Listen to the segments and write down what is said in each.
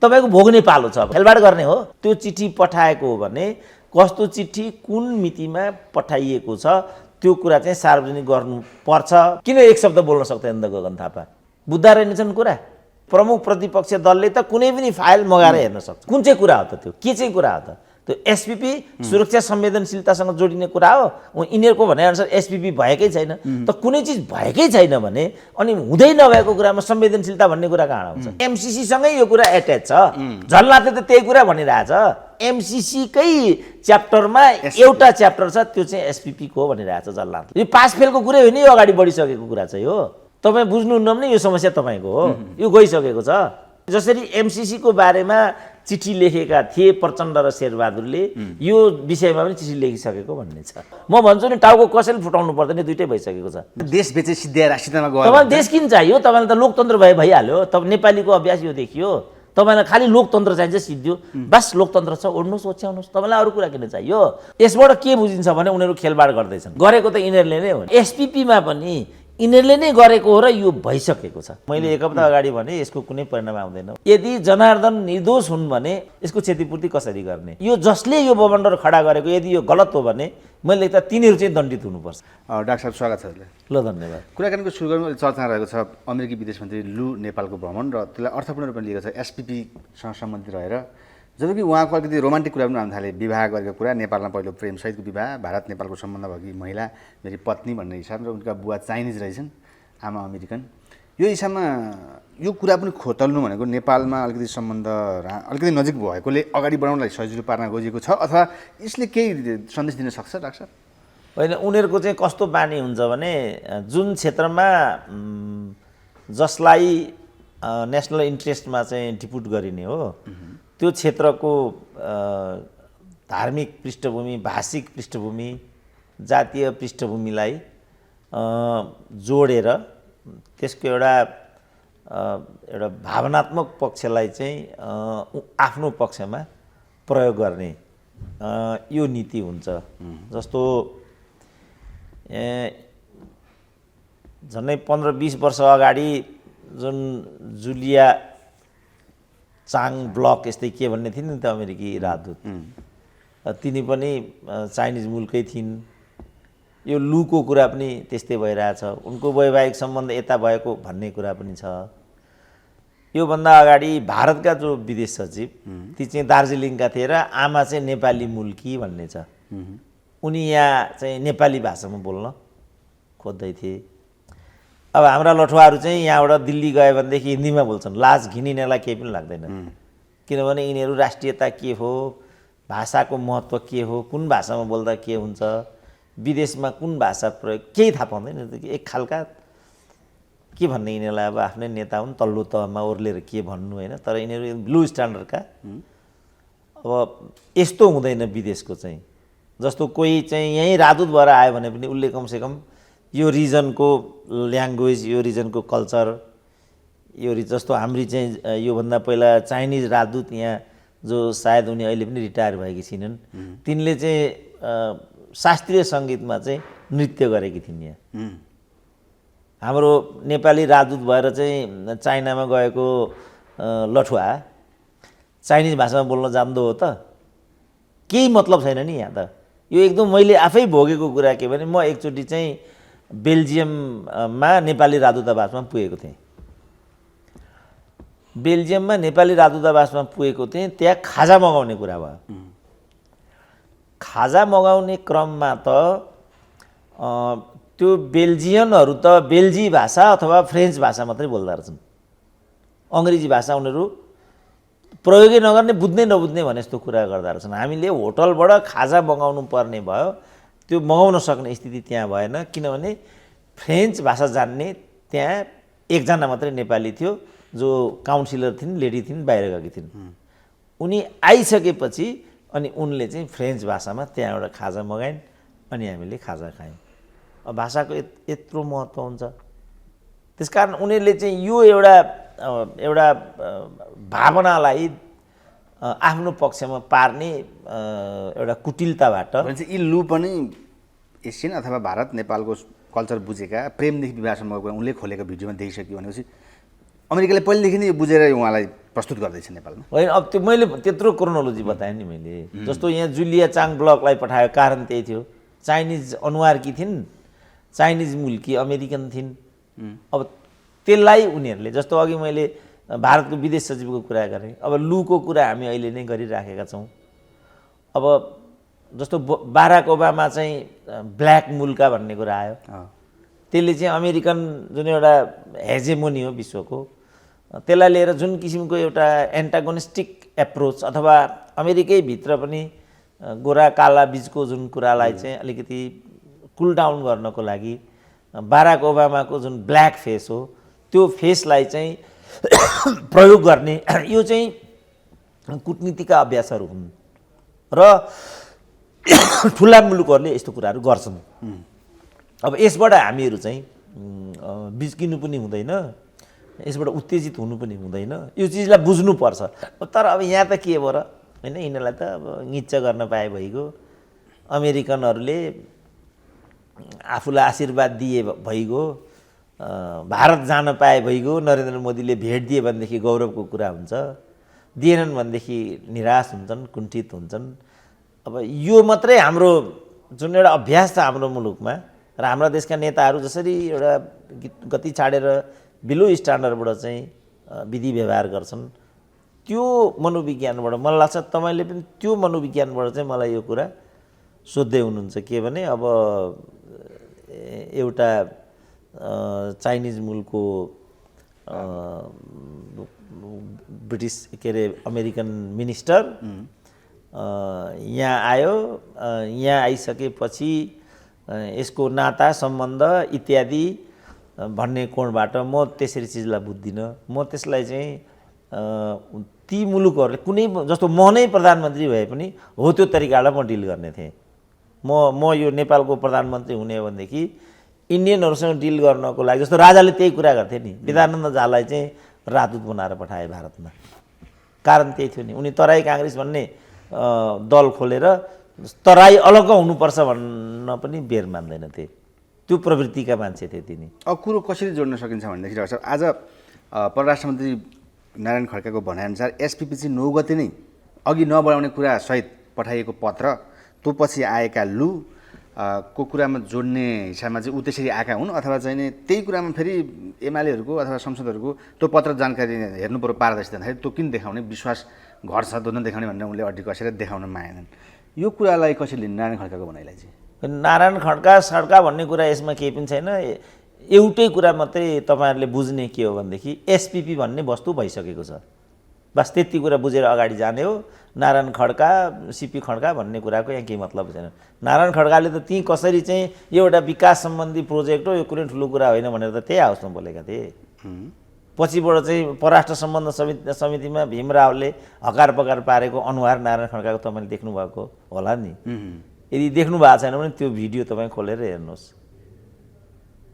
तपाईँको भोग्ने पालो छ, खेलबाड गर्ने हो। त्यो चिठी पठाएको हो भने कस्तो चिठी कुन मितिमा पठाइएको छ त्यो कुरा चाहिँ सार्वजनिक गर्नुपर्छ। किन एक शब्द बोल्न सक्दैन त गगन थापा? बुझ्दा रहेनछन् कुरा? प्रमुख प्रतिपक्ष दलले त कुनै पनि फाइल मगाएर हेर्न सक्छ। कुन चाहिँ कुरा हो त त्यो? के चाहिँ कुरा हो त? त्यो एसपीपी सुरक्षा संवेदनशीलतासँग जोडिने कुरा हो। यिनीहरूको भनाइअनुसार एसपीपी भएकै छैन। त कुनै चिज भएकै छैन भने अनि हुँदै नभएको कुरामा संवेदनशीलता भन्ने कुरा कहाँ आउँछ? एमसीसीसँगै यो कुरा एट्याच छ। झलनाथले त त्यही कुरा भनिरहेछ। एमसीसीकै च्याप्टरमा एउटा च्याप्टर छ, त्यो चाहिँ एसपीपीको हो भनिरहेछ झलनाथले। यो पास फेलको कुरै होइन, यो अगाडि बढिसकेको कुरा चाहिँ हो। तपाईँ बुझ्नुहुन्न भने यो समस्या तपाईँको हो, यो गइसकेको छ। जसरी एमसीसीको बारेमा चिठी लेखेका थिए प्रचण्ड र शेरबहादुरले, यो विषयमा पनि चिठी लेखिसकेको भन्ने छ। म भन्छु नि, टाउको कसैले फुटाउनु पर्दैन, दुइटै भइसकेको छ। देश बेचे सिद्ध्याएर राष्ट्रियतामा गयो। तपाईँलाई देश किन चाहियो? तपाईँलाई त लोकतन्त्र भइहाल्यो। तपाईँ नेपालीको अभ्यास यो देखियो। तपाईँलाई खालि लोकतन्त्र चाहिन्छ, सिद्धियो बस लोकतन्त्र छ, ओड्नुहोस् ओछ्याउनुहोस्। तपाईँलाई अरू कुरा किन चाहियो? यसबाट के बुझिन्छ भने उनीहरू खेलबाड गर्दैछन्। गरेको त यिनीहरूले नै हो। एसपीपीमा पनि यिनीहरूले नै गरेको हो र यो भइसकेको छ। मैले एक हप्ता अगाडि भने यसको कुनै परिणाम आउँदैन। यदि जनार्दन निर्दोष हुन् भने यसको क्षतिपूर्ति कसरी गर्ने? यो जसले यो बवन्डर खडा गरेको यदि यो गलत हो भने मैले त तिनीहरू चाहिँ दण्डित हुनुपर्छ। डाक्टर साहब स्वागत छ। ल धन्यवाद। कुराकानीको सुरु गर्नु चर्चा रहेको छ अमेरिकी विदेश मन्त्री लु नेपालको भ्रमण र त्यसलाई अर्थपूर्ण रूपमा लिएको छ एसपीपीसँग सम्बन्धित रहेर। जबकि उहाँको अलिकति रोमान्टिक कुरा पनि आउन थाले। विवाह गरेको कुरा, नेपालमा पहिलो प्रेमसहितको विवाह, भारत नेपालको सम्बन्ध भएकी महिला मेरी पत्नी भन्ने हिसाब र उनका बुवा चाइनिज रहेछन्, आमा अमेरिकन। यो हिसाबमा यो कुरा पनि खोतल्नु भनेको नेपालमा अलिकति सम्बन्ध अलिकति नजिक भएकोले अगाडि बढाउनलाई सजिलो पार्न खोजेको छ अथवा यसले केही सन्देश दिन सक्छ डाक्टर? होइन, उनीहरूको चाहिँ कस्तो बानी हुन्छ भने जुन क्षेत्रमा जसलाई नेसनल इन्ट्रेस्टमा चाहिँ डिपुट गरिने हो त्यो क्षेत्रको धार्मिक पृष्ठभूमि, भाषिक पृष्ठभूमि, जातीय पृष्ठभूमिलाई जोडेर त्यसको एउटा भावनात्मक पक्षलाई चाहिँ आफ्नो पक्षमा प्रयोग गर्ने यो नीति हुन्छ। जस्तो झन्डै 15-20 वर्ष अगाडि जुन जुलिया चाङ ब्लक यस्तै के भन्ने थिइन् नि त अमेरिकी राजदूत, तिनी पनि चाइनिज मुलकै थिइन्। यो लुको कुरा पनि त्यस्तै भइरहेछ। उनको वैवाहिक सम्बन्ध यता भएको भन्ने कुरा पनि छ। योभन्दा अगाडि भारतका जो विदेश सचिव ती चाहिँ दार्जिलिङका थिए र आमा चाहिँ नेपाली मुल्की भन्ने छ। उनी यहाँ चाहिँ नेपाली भाषामा बोल्न खोज्दै थिए। अब हाम्रा लठुवाहरू चाहिँ यहाँबाट दिल्ली गयो भनेदेखि हिन्दीमा बोल्छन्, लाज घिनिनेलाई केही पनि लाग्दैन। किनभने यिनीहरू राष्ट्रियता के हो, भाषाको महत्त्व के हो, कुन भाषामा बोल्दा के हुन्छ, विदेशमा कुन भाषा प्रयोग केही थाहा पाउँदैन। एक खालका के भन्ने यिनीहरूलाई, अब आफ्नै नेता हुन्, तल्लो तहमा ओर्लेर के भन्नु होइन। तर यिनीहरू ब्लू स्ट्यान्डर्डका। अब यस्तो हुँदैन विदेशको चाहिँ। जस्तो कोही चाहिँ यहीँ राजदूत भएर आयो भने पनि उसले कमसेकम यो रिजनको ल्याङ्ग्वेज, यो रिजनको कल्चर, यो जस्तो हाम्री चाहिँ योभन्दा पहिला चाइनिज राजदूत यहाँ जो सायद उनी अहिले पनि रिटायर भएकी छिनन्, तिनले चाहिँ शास्त्रीय सङ्गीतमा चाहिँ नृत्य गरेकी थिइन् यहाँ। हाम्रो नेपाली राजदूत भएर चाहिँ चाइनामा गएको लठुवा चाइनिज भाषामा बोल्न जान्दो हो त? केही मतलब छैन नि यहाँ त। यो एकदम मैले आफै भोगेको कुरा के भने म एकचोटि चाहिँ बेल्जियममा नेपाली राजदूतावासमा पुगेको थिएँ। बेल्जियममा नेपाली राजदूतावासमा पुगेको थिएँ। त्यहाँ खाजा मगाउने कुरा भयो। खाजा मगाउने क्रममा त त्यो बेल्जियनहरू त बेल्जी भाषा अथवा फ्रेन्च भाषा मात्रै बोल्दो रहेछन्। अङ्ग्रेजी भाषा उनीहरू प्रयोगै नगर्ने, बुझ्ने नबुझ्ने भने जस्तो कुरा गर्दा रहेछन्। हामीले होटलबाट खाजा मगाउनु पर्ने भयो। त्यो मगाउन सक्ने स्थिति त्यहाँ भएन, किनभने फ्रेन्च भाषा जान्ने त्यहाँ एकजना मात्रै नेपाली थियो, जो काउन्सिलर थिइन्, लेडी थिइन्, बाहिर गएकी थिइन्। उनी आइसकेपछि अनि उनले चाहिँ फ्रेन्च भाषामा त्यहाँ एउटा खाजा मगाइन्, अनि हामीले खाजा खायौँ। भाषाको यत्रो महत्त्व हुन्छ। त्यसकारण उनीहरूले चाहिँ यो एउटा भावनालाई आफ्नो पक्षमा पार्ने एउटा कुटिलताबाट यी लु पनि एसियन अथवा भारत नेपालको कल्चर बुझेका, प्रेमदेखि विवाहसम्मको उनले खोलेको भिडियोमा देखिसक्यो भनेपछि अमेरिकाले पहिलेदेखि नै यो बुझेर उहाँलाई प्रस्तुत गर्दैछ नेपालमा। होइन, अब त्यो मैले त्यत्रो क्रोनोलोजी बताएँ नि मैले। जस्तो यहाँ जुलिया चाङ ब्लकलाई पठायो, कारण त्यही थियो। चाइनिज अनुहारकी थिइन्, चाइनिज मूलकी अमेरिकन थिइन्। अब त्यसलाई उनीहरूले, जस्तो अघि मैले भारतको विदेश सचिवको कुरा गरेँ, अब लुको कुरा हामी अहिले नै गरिराखेका छौँ। अब जस्तो बाराक ओबामा चाहिँ ब्ल्याक मुलका भन्ने कुरा आयो, त्यसले चाहिँ अमेरिकन जुन एउटा हेजेमोनी हो विश्वको, त्यसलाई लिएर जुन किसिमको एउटा एन्टागोनिस्टिक एप्रोच अथवा अमेरिकै भित्र पनि गोरा काला बिचको जुन कुरालाई चाहिँ अलिकति कुल डाउन गर्नको लागि बाराक ओबामाको जुन ब्ल्याक फेस हो त्यो फेसलाई चाहिँ प्रयोग गर्ने यो चाहिँ कूटनीतिका अभ्यासहरू हुन् र ठुला मुलुकहरूले यस्तो कुराहरू गर्छन्। अब यसबाट हामीहरू चाहिँ बिच्किनु पनि हुँदैन, यसबाट उत्तेजित हुनु पनि हुँदैन, यो चिजलाई बुझ्नुपर्छ। तर अब यहाँ त के भयो र होइन, यिनीहरूलाई त अब निच्च गर्न पाए भइगयो, अमेरिकनहरूले आफूलाई आशीर्वाद दिए भइगयो, भारत जान पाए भइगयो, नरेन्द्र मोदीले भेट दिए भनेदेखि गौरवको कुरा हुन्छ, दिएनन् भनेदेखि निराश हुन्छन्, कुण्ठित हुन्छन्। अब यो मात्रै हाम्रो जुन एउटा अभ्यास छ हाम्रो मुलुकमा र हाम्रा देशका नेताहरू जसरी एउटा गति छाडेर बिलो स्ट्यान्डर्डबाट चाहिँ विधि व्यवहार गर्छन्, त्यो मनोविज्ञानबाट मलाई लाग्छ तपाईँले पनि त्यो मनोविज्ञानबाट चाहिँ मलाई यो कुरा सोध्दै हुनुहुन्छ के भने अब एउटा चाइनिज मूलको ब्रिटिस के अरे अमेरिकन मिनिस्टर यहाँ आयो, यहाँ आइसकेपछि यसको नाता सम्बन्ध इत्यादि भन्ने कोणबाट म त्यसरी चिजलाई बुझ्दिनँ। म त्यसलाई चाहिँ ती मुलुकहरूले कुनै जस्तो म नै प्रधानमन्त्री भए पनि हो त्यो तरिकालाई म डिल गर्ने थिएँ। म यो नेपालको प्रधानमन्त्री हुने हो भनेदेखि इन्डियनहरूसँग डिल गर्नको लागि जस्तो राजाले त्यही कुरा गर्थे नि, विद्यानन्द झालाई चाहिँ राजदूत बनाएर पठाए भारतमा। कारण त्यही थियो नि, उनी तराई काङ्ग्रेस भन्ने दल खोलेर तराई अलग हुनुपर्छ भन्न पनि बेर मान्दैनथे, त्यो प्रवृत्तिका मान्छे थिए तिनी। अब कुरो कसरी जोड्न सकिन्छ भनेदेखि डाक्टर साहब, आज परराष्ट्र मन्त्री नारायण खड्काको भनाइअनुसार एसपिपी चाहिँ 9 गते नै अघि नबढाउने कुरा सहित पठाइएको पत्र, त्यो पछि आएका लु को कुरामा जोड्ने हिसाबमा चाहिँ ऊ त्यसरी आएका हुन्, अथवा चाहिँ नि त्यही कुरामा फेरि एमालेहरूको अथवा संसदहरूको त्यो पत्र जानकारी हेर्नु पऱ्यो पारदर्शी जाँदाखेरि त्यो किन देखाउने, विश्वास घट्छ दोनो देखाउने भनेर उनले अड्डी कसेर देखाउन मानेनन्। यो कुरालाई कसरी लिने नारायण खड्काको भनाइलाई चाहिँ? नारायण खड्का भन्ने कुरा यसमा केही पनि छैन। एउटै कुरा मात्रै तपाईँहरूले बुझ्ने के हो भनेदेखि एसपिपी भन्ने वस्तु भइसकेको छ, बस त्यति कुरा बुझेर अगाडि जाने हो। नारायण खड्का सिपी खड्का भन्ने कुराको यहाँ केही मतलब छैन। नारायण खड्काले त ती कसरी चाहिँ यो एउटा विकास सम्बन्धी प्रोजेक्ट हो, यो कुनै ठुलो कुरा होइन भनेर त त्यही हाउसमा बोलेका थिए। पछिबाट चाहिँ परराष्ट्र सम्बन्ध समितिमा भीम रावले हकार पकार पारेको अनुहार नारायण खड्काको तपाईँले देख्नुभएको होला नि। यदि देख्नु भएको छैन भने त्यो भिडियो तपाईँ खोलेर हेर्नुहोस्,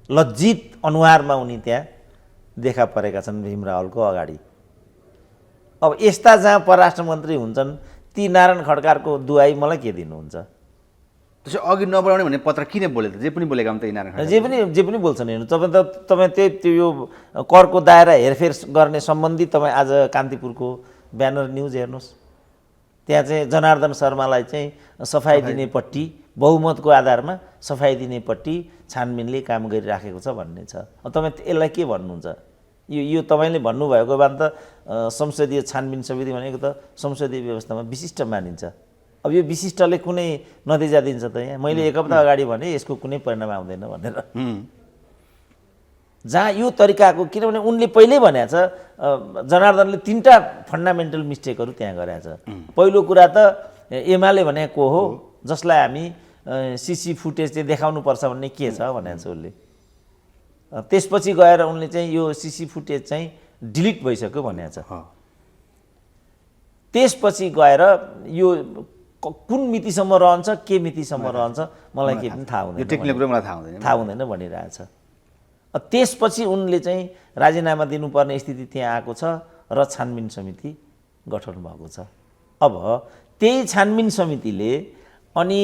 लज्जित अनुहारमा उनी त्यहाँ देखा परेका छन् भीम रावलको अगाडि। अब यस्ता जहाँ परराष्ट्र मन्त्री हुन्छन् ती नारायण खड्काको दुहाई मलाई के दिनुहुन्छ? त्यसो अघि नबढाउने भन्ने पत्र किन बोले त? जे पनि बोलेका हुन् त नारायण खड्का, जे पनि बोल्छन्। हेर्नु तपाईँ त्यो यो करको दायरा हेरफेर गर्ने सम्बन्धी तपाईँ आज कान्तिपुरको ब्यानर न्युज हेर्नुहोस्, त्यहाँ चाहिँ जनार्दन शर्मालाई चाहिँ सफाइ दिनेपट्टि बहुमतको आधारमा सफाइ दिनेपट्टि छानबिनले काम गरिराखेको छ भन्ने छ। अब तपाईँ यसलाई के भन्नुहुन्छ? यो तपाईँले भन्नुभएको भए त संसदीय छानबिन समिति भनेको त संसदीय व्यवस्थामा विशिष्ट मानिन्छ। अब यो विशिष्टले कुनै नतिजा दिन्छ त? यहाँ मैले एक हप्ता अगाडि भने यसको कुनै परिणाम आउँदैन भनेर, जहाँ यो तरिकाको, किनभने उनले पहिल्यै भनेको छ जनार्दनले 3टा फन्डामेन्टल मिस्टेकहरू त्यहाँ गरेको छ। पहिलो कुरा त एमाले भने को हो जसलाई हामी सिसी फुटेज चाहिँ देखाउनुपर्छ भन्ने के छ भनेको छ उसले। त्यसपछि गएर उनले चाहिँ यो सिसी फुटेज चाहिँ डिलिट भइसक्यो भनेको छ। त्यसपछि गएर यो कुन मितिसम्म रहन्छ, के मितिसम्म रहन्छ मलाई के पनि थाहा हुँदैन, यो टेक्निकल कुरा मलाई थाहा हुँदैन भनिरहेछ। त्यसपछि उनले चाहिँ राजीनामा दिनुपर्ने स्थिति त्यहाँ आएको छ र छानबिन समिति गठन भएको छ। अब त्यही छानबिन समितिले अनि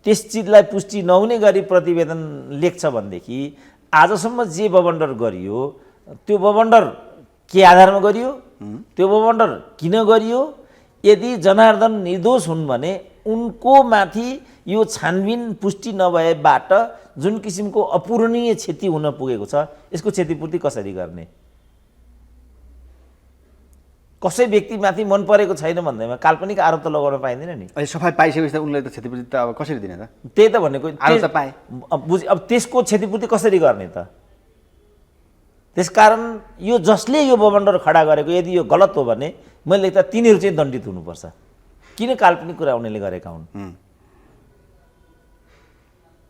त्यस चिजलाई पुष्टि नहुने गरी प्रतिवेदन लेख्छ भनेदेखि आजसम्म जे बबन्डर गरियो त्यो बबन्डर के आधारमा गरियो, त्यो बमण्डर किन गरियो, यदि जनार्दन निर्दोष हुन् भने उनको माथि यो छानबिन पुष्टि नभएबाट जुन किसिमको अपूरणीय क्षति हुन पुगेको छ यसको क्षतिपूर्ति कसरी गर्ने? कसै व्यक्तिमाथि मन परेको छैन भन्दैमा काल्पनिक आरोप त लगाउन पाइँदैन नि। अहिले सफाई पाइसकेपछि त उनलाई त क्षतिपूर्ति त अब कसरी दिने त? त्यही त भनेको आरोप त पाए। अब त्यसको क्षतिपूर्ति कसरी गर्ने त? त्यसकारण यो जसले यो बमण्डर खडा गरेको यदि यो गलत हो भने मैले त तिनीहरू चाहिँ दण्डित हुनुपर्छ। किन काल्पनिक कुरा उनीहरूले गरेका हुन्?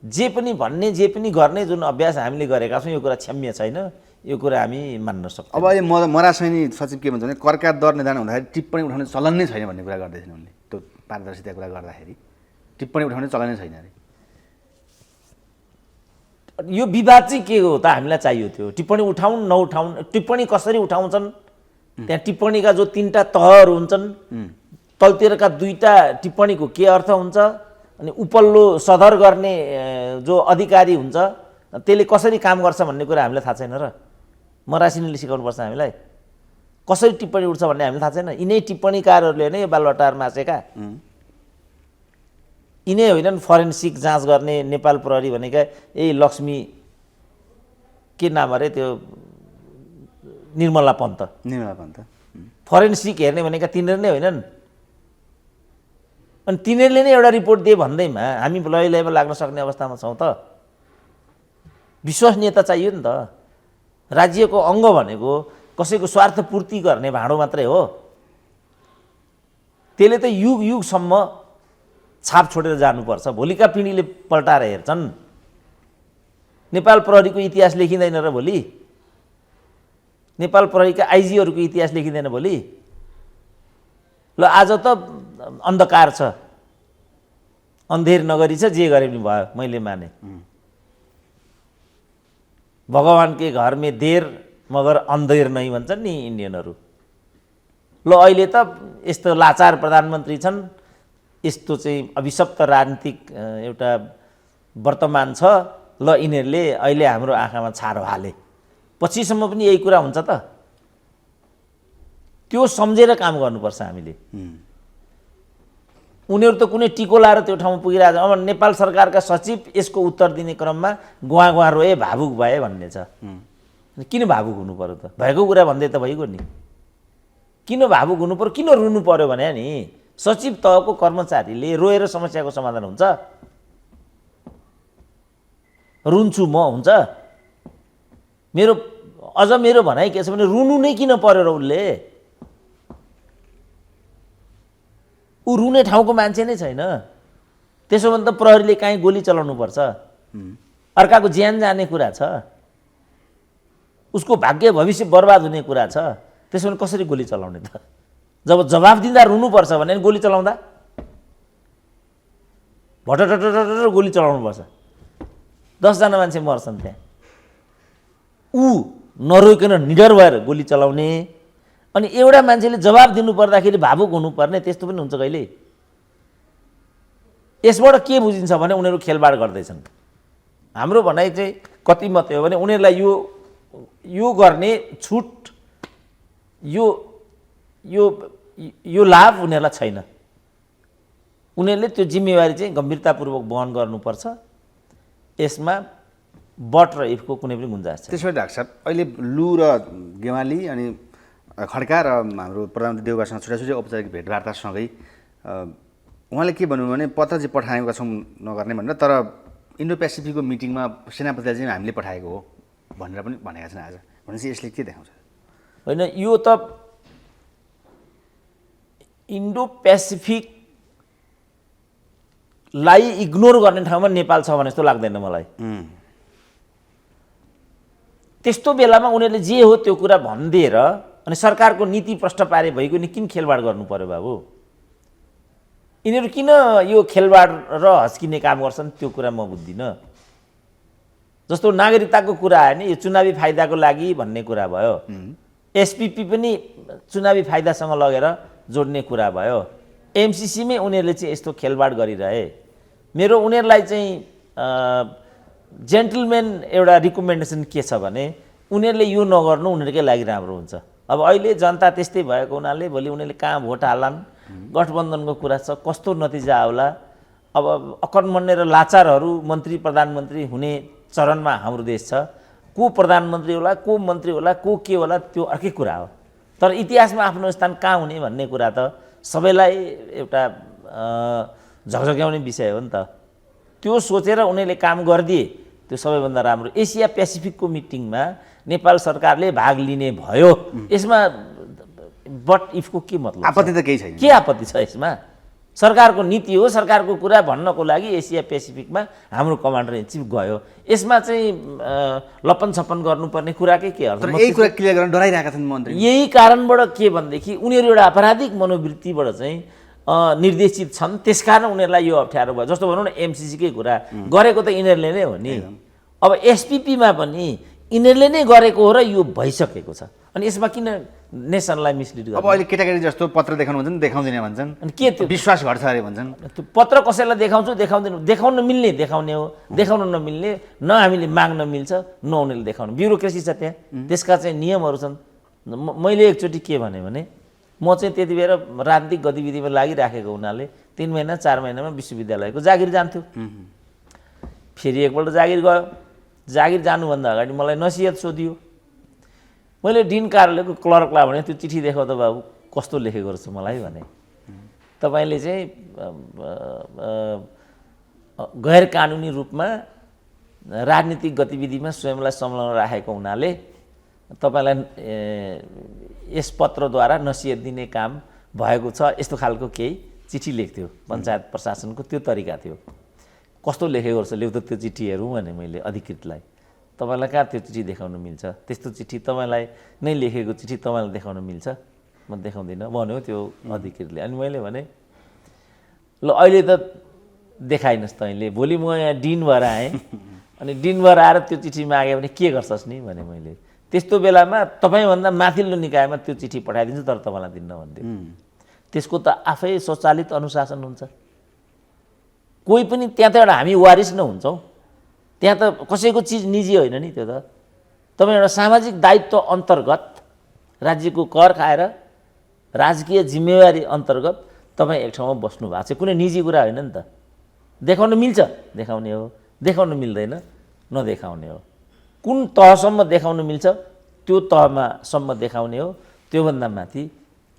जे पनि भन्ने जे पनि गर्ने जुन अभ्यास हामीले गरेका छौँ यो कुरा क्षम्य छैन, यो कुरा हामी मान्न सक्छौँ। अब अहिले मरासैनी सचिव के भन्छ भने करका दर निर्धारण हुँदाखेरि टिप्पणी उठाउने चलन नै छैन भन्ने कुरा गर्दैछन् उनले। त्यो पारदर्शिता कुरा गर्दाखेरि टिप्पणी उठाउने चलन नै छैन अरे। यो विवाद चाहिँ के हो त? हामीलाई चाहियो त्यो टिप्पणी उठाउन् नउठाउन्, टिप्पणी कसरी उठाउँछन्, त्यहाँ टिप्पणीका जो 3टा तहहरू हुन्छन्, तलतिरका 2टा टिप्पणीको के अर्थ हुन्छ, अनि उपल्लो सदर गर्ने जो अधिकारी हुन्छ त्यसले कसरी काम गर्छ भन्ने कुरा हामीलाई थाहा छैन र? मरासिनीले सिकाउनुपर्छ हामीलाई कसरी टिप्पणी उठ्छ भन्ने हामीलाई थाहा छैन? यिनै टिप्पणीकारहरूले नै यो बालुवाटार मासेका यिनै होइनन् फरेन्सिक जाँच गर्ने नेपाल प्रहरी भनेका यही लक्ष्मी के नाम अरे त्यो निर्मला पन्त फरेन्सिक हेर्ने भनेका तिनीहरू नै होइनन्? अनि तिनीहरूले नै एउटा रिपोर्ट दिए भन्दैमा हामी लैलैमा लाग्न सक्ने अवस्थामा छौँ त? विश्वसनीयता चाहियो नि त। राज्यको अङ्ग भनेको कसैको स्वार्थ पूर्ति गर्ने भाँडो मात्रै हो। त्यसले त युग युगसम्म छाप छोडेर जानुपर्छ। भोलिका पिँढीले पल्टाएर हेर्छन्। नेपाल प्रहरीको इतिहास लेखिँदैन र भोलि? नेपाल प्रहरीका आइजीहरूको इतिहास लेखिँदैन भोलि? ल आज त अन्धकार छ, अन्धेर नगरी छ, जे गरे पनि भयो, मैले माने। भगवान के घर में देर मगर अन्धेर नै भन्छन् नि इन्डियनहरू। ल अहिले त यस्तो लाचार प्रधानमन्त्री छन्, यस्तो चाहिँ अभिशप्त राजनीतिक एउटा वर्तमान छ। ल यिनीहरूले अहिले हाम्रो आँखामा छारो हाले, पछिसम्म पनि यही कुरा हुन्छ त? त्यो सम्झेर काम गर्नुपर्छ हामीले। उनीहरू त कुनै टिको लाएर त्यो ठाउँमा पुगिरहेको छ। अब नेपाल सरकारका सचिव यसको उत्तर दिने क्रममा गुवा गुवा रोए, भावुक भए भन्ने छ। किन भावुक हुनु पर्यो त? भएको कुरा भन्दै त भइगयो नि। किन भावुक हुनु पर्यो, किन रुनु पर्यो भने नि सचिव तहको कर्मचारीले रोएर समस्याको समाधान हुन्छ? रुन्छु म हुन्छ? मेरो भनाइ के छ भने रुनु नै किन पर्यो र उसले? ऊ रुने ठाउँको मान्छे नै छैन। त्यसो भने त प्रहरीले काहीँ गोली चलाउनु पर्छ? अर्काको ज्यान जाने कुरा छ, उसको भाग्य भविष्य बर्बाद हुने कुरा छ। त्यसो भने कसरी गोली चलाउने त? जब जवाफ दिँदा रुनुपर्छ भने गोली चलाउँदा भटटटटट गोली चलाउनुपर्छ, 10 जना मान्छे मर्छन् त्यहाँ। ऊ नरोकिकन निडर भएर गोली चलाउने, अनि एउटा मान्छेले जवाब दिनु पर्दाखेरि भावुक हुनुपर्ने, त्यस्तो पनि हुन्छ कहिले? यसबाट के बुझिन्छ भने उनीहरू खेलबाड गर्दैछन्। हाम्रो भनाइ चाहिँ कति मात्रै हो भने उनीहरूलाई यो गर्ने छुट, यो लाभ उनीहरूलाई छैन। उनीहरूले त्यो जिम्मेवारी चाहिँ गम्भीरतापूर्वक वहन गर्नुपर्छ। यसमा बट र इफको कुनै पनि गुन्जाइस छैन। त्यसो भए डाक्टर साहब, अहिले लु र गेवाली अनि खड्का र हाम्रो प्रधानमन्त्री देउवासँग छुट्याछुट्टै औपचारिक भेटवार्तासँगै उहाँले के भन्नुभयो भने पत्र चाहिँ पठाएका छौँ नगर्ने भनेर, तर इन्डो पेसिफिकको मिटिङमा सेनापतिलाई चाहिँ हामीले पठाएको हो भनेर पनि भनेका छन् आज। भनेपछि यसले के देखाउँछ? होइन, यो त इन्डो पेसिफिकलाई इग्नोर गर्ने ठाउँमा नेपाल छ भने जस्तो लाग्दैन मलाई। त्यस्तो बेलामा उनीहरूले जे हो त्यो कुरा भनिदिएर अनि सरकारको नीति प्रष्ट पारे भइगयो नि किन खेलबाड गर्नु पर्यो बाबु? यिनीहरू किन यो खेलबाड र हस्किने काम गर्छन् त्यो कुरा म बुझ्दिनँ। जस्तो नागरिकताको कुरा आयो नि, यो चुनावी फाइदाको लागि भन्ने कुरा भयो। एसपिपी पनि चुनावी फाइदासँग लगेर जोड्ने कुरा भयो। एमसिसीमै उनीहरूले चाहिँ यस्तो खेलबाड गरिरहे। मेरो उनीहरूलाई चाहिँ जेन्टलमेन एउटा रिकमेन्डेसन के छ भने उनीहरूले यो नगर्नु उनीहरूकै लागि राम्रो हुन्छ। अब अहिले जनता त्यस्तै भएको हुनाले भोलि उनीहरूले कहाँ भोट हाल्लान्, गठबन्धनको कुरा छ, कस्तो नतिजा आउला। अब अकर्मण्य र लाचारहरू मन्त्री प्रधानमन्त्री हुने चरणमा हाम्रो देश छ। को प्रधानमन्त्री होला, को मन्त्री होला, को के होला, त्यो अर्कै कुरा हो। तर इतिहासमा आफ्नो स्थान कहाँ हुने भन्ने कुरा त सबैलाई एउटा झकझक्याउने विषय हो नि त। त्यो सोचेर उनीहरूले काम गरिदिए त्यो सबैभन्दा राम्रो। एसिया पेसिफिकको मिटिङमा नेपाल सरकारले भाग लिने भयो, यसमा बट इफको के मतलब? आपत्ति त केही छैन। के आपत्ति छ यसमा? सरकारको नीति हो, सरकारको कुरा भन्नको लागि एसिया पेसिफिकमा हाम्रो कमान्डर इन चिफ गयो। यसमा चाहिँ लपन छप्पन गर्नुपर्ने कुराकै के अर्थ? तर यही कुरा क्लियर गर्न डराइरहेका छन् मन्त्री। यही कारणबाट के भनेदेखि उनीहरू एउटा अपराधिक मनोवृत्तिबाट चाहिँ निर्देशित छन्, त्यसकारण उनीहरूलाई यो अप्ठ्यारो भयो। जस्तो भनौँ न एमसिसीकै कुरा गरेको त यिनीहरूले नै हो नि। अब एसपिपीमा पनि यिनीहरूले नै गरेको हो र यो भइसकेको छ। अनि यसमा किन नेसनलाई मिसलिड गर्नु? अब अहिले केटाकेटी जस्तो पत्र देखाउनु भन्छन्, देखाउँदैन भन्छन्, अनि के त्यो विश्वास घट्छ अरे भन्छन्। त्यो पत्र कसैलाई देखाउँछु देखाउँदैन, देखाउन मिल्ने देखाउने हो, देखाउन नमिल्ने न हामीले माग्न मिल्छ न उनीहरूले देखाउनु। ब्युरोक्रेसी छ त्यहाँ, त्यसका चाहिँ नियमहरू छन्। मैले एकचोटि के भने म चाहिँ त्यति बेर राजनीतिक गतिविधिमा लागिराखेको हुनाले 3 महिना 4 महिनामा विश्वविद्यालयको जागिर जान्थ्यो। फेरि एकपल्ट जागिर गयो। जागिर जानुभन्दा अगाडि मलाई नसिहत सोधियो। मैले डिन कार्यालयको क्लर्कलाई भने त्यो चिठी देखाउ त बाबु, कस्तो लेखेको रहेछ मलाई भने। तपाईँले चाहिँ गैर कानुनी रूपमा राजनीतिक गतिविधिमा स्वयंलाई संलग्न राखेको हुनाले तपाईँलाई यस पत्रद्वारा नसिहत दिने काम भएको छ, यस्तो खालको केही चिठी लेख्थ्यो पञ्चायत प्रशासनको। त्यो तरिका थियो। कस्तो लेखेको रहेछ लेउ त त्यो चिठी हेरौँ भने मैले अधिकृतलाई। तपाईँलाई कहाँ त्यो चिठी देखाउन मिल्छ? त्यस्तो चिठी तपाईँलाई नै लेखेको चिठी तपाईँलाई देखाउन मिल्छ? म देखाउँदिनँ भन्यो त्यो अधिकृतले। अनि मैले भने ल अहिले त देखाइनस् तैँले, भोलि म यहाँ डिन भएर आएँ, अनि डिन भएर आएर त्यो चिठी माग्यो भने के गर्छस् नि भने मैले। त्यस्तो बेलामा तपाईँभन्दा माथिल्लो निकायमा त्यो चिठी पठाइदिन्छु, तर तपाईँलाई दिन्न भन्थ्यो। त्यसको त आफै स्वचालित अनुशासन हुन्छ। कोही पनि त्यहाँ त एउटा हामी वारिस नै हुन्छौँ, त्यहाँ त कसैको चिज निजी होइन नि। त्यो त तपाईँ एउटा सामाजिक दायित्व अन्तर्गत, राज्यको कर खाएर राजकीय जिम्मेवारी अन्तर्गत तपाईँ एक ठाउँमा बस्नु भएको छ, कुनै निजी कुरा होइन नि त। देखाउन मिल्छ देखाउने हो, देखाउन मिल्दैन नदेखाउने हो। कुन तहसम्म देखाउन मिल्छ त्यो तहमासम्म देखाउने हो। त्योभन्दा माथि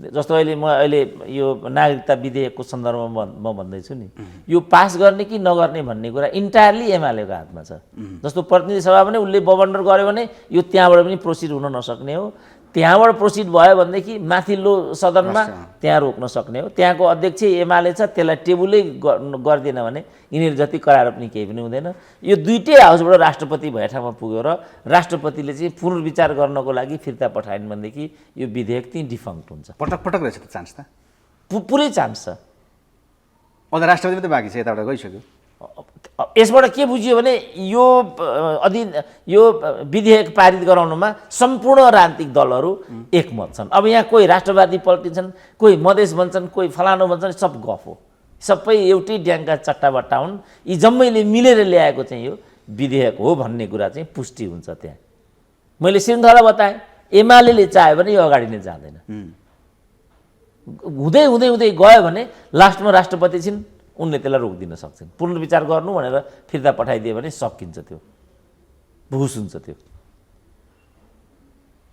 जस्तो अहिले यो नागरिकता विधेयकको सन्दर्भमा म भन्दैछु नि, यो पास गर्ने कि नगर्ने भन्ने कुरा इन्टायरली एमालेको हातमा छ। जस्तो प्रतिनिधि सभा पनि उसले बबन्डर गर्यो भने यो त्यहाँबाट पनि प्रोसिड हुन नसक्ने हो। त्यहाँबाट प्रोसिड भयो भनेदेखि माथिल्लो सदनमा त्यहाँ रोक्न सक्ने हो। त्यहाँको अध्यक्ष एमाले छ, त्यसलाई टेबुलै गर्दैन भने यिनीहरू जति कराएर पनि केही पनि हुँदैन। यो दुईटै हाउसबाट राष्ट्रपति भए ठाउँमा पुग्यो र राष्ट्रपतिले चाहिँ पुनर्विचार गर्नको लागि फिर्ता पठाइन् भनेदेखि यो विधेयक चाहिँ डिफङ्क्ट हुन्छ। पटक पटक रहेछ त चान्स त, पुरै चान्स छ। अझ राष्ट्रपति मात्रै बाँकी छ, यताबाट गइसक्यो। यसबाट के बुझियो भने यो विधेयक पारित गराउनमा सम्पूर्ण राजनीतिक दलहरू एकमत छन्। अब यहाँ कोही राष्ट्रवादी पल्टिन्छन्, कोही मधेस भन्छन्, कोही फलानु भन्छन्, सब गफ हो। सबै एउटै ड्याङका चट्टाबट्टा हुन्। यी जम्मैले मिलेर ल्याएको चाहिँ यो विधेयक हो भन्ने कुरा चाहिँ पुष्टि हुन्छ। त्यहाँ मैले श्रृङ्खला बताएँ, एमाले चाह्यो भने यो अगाडि नै जाँदैन। हुँदै हुँदै हुँदै गयो भने लास्टमा राष्ट्रपति छिन्, उनले त्यसलाई रोकिदिन सक्छन्। पुनर्विचार गर्नु भनेर फिर्ता पठाइदियो भने सकिन्छ, त्यो भुस हुन्छ। त्यो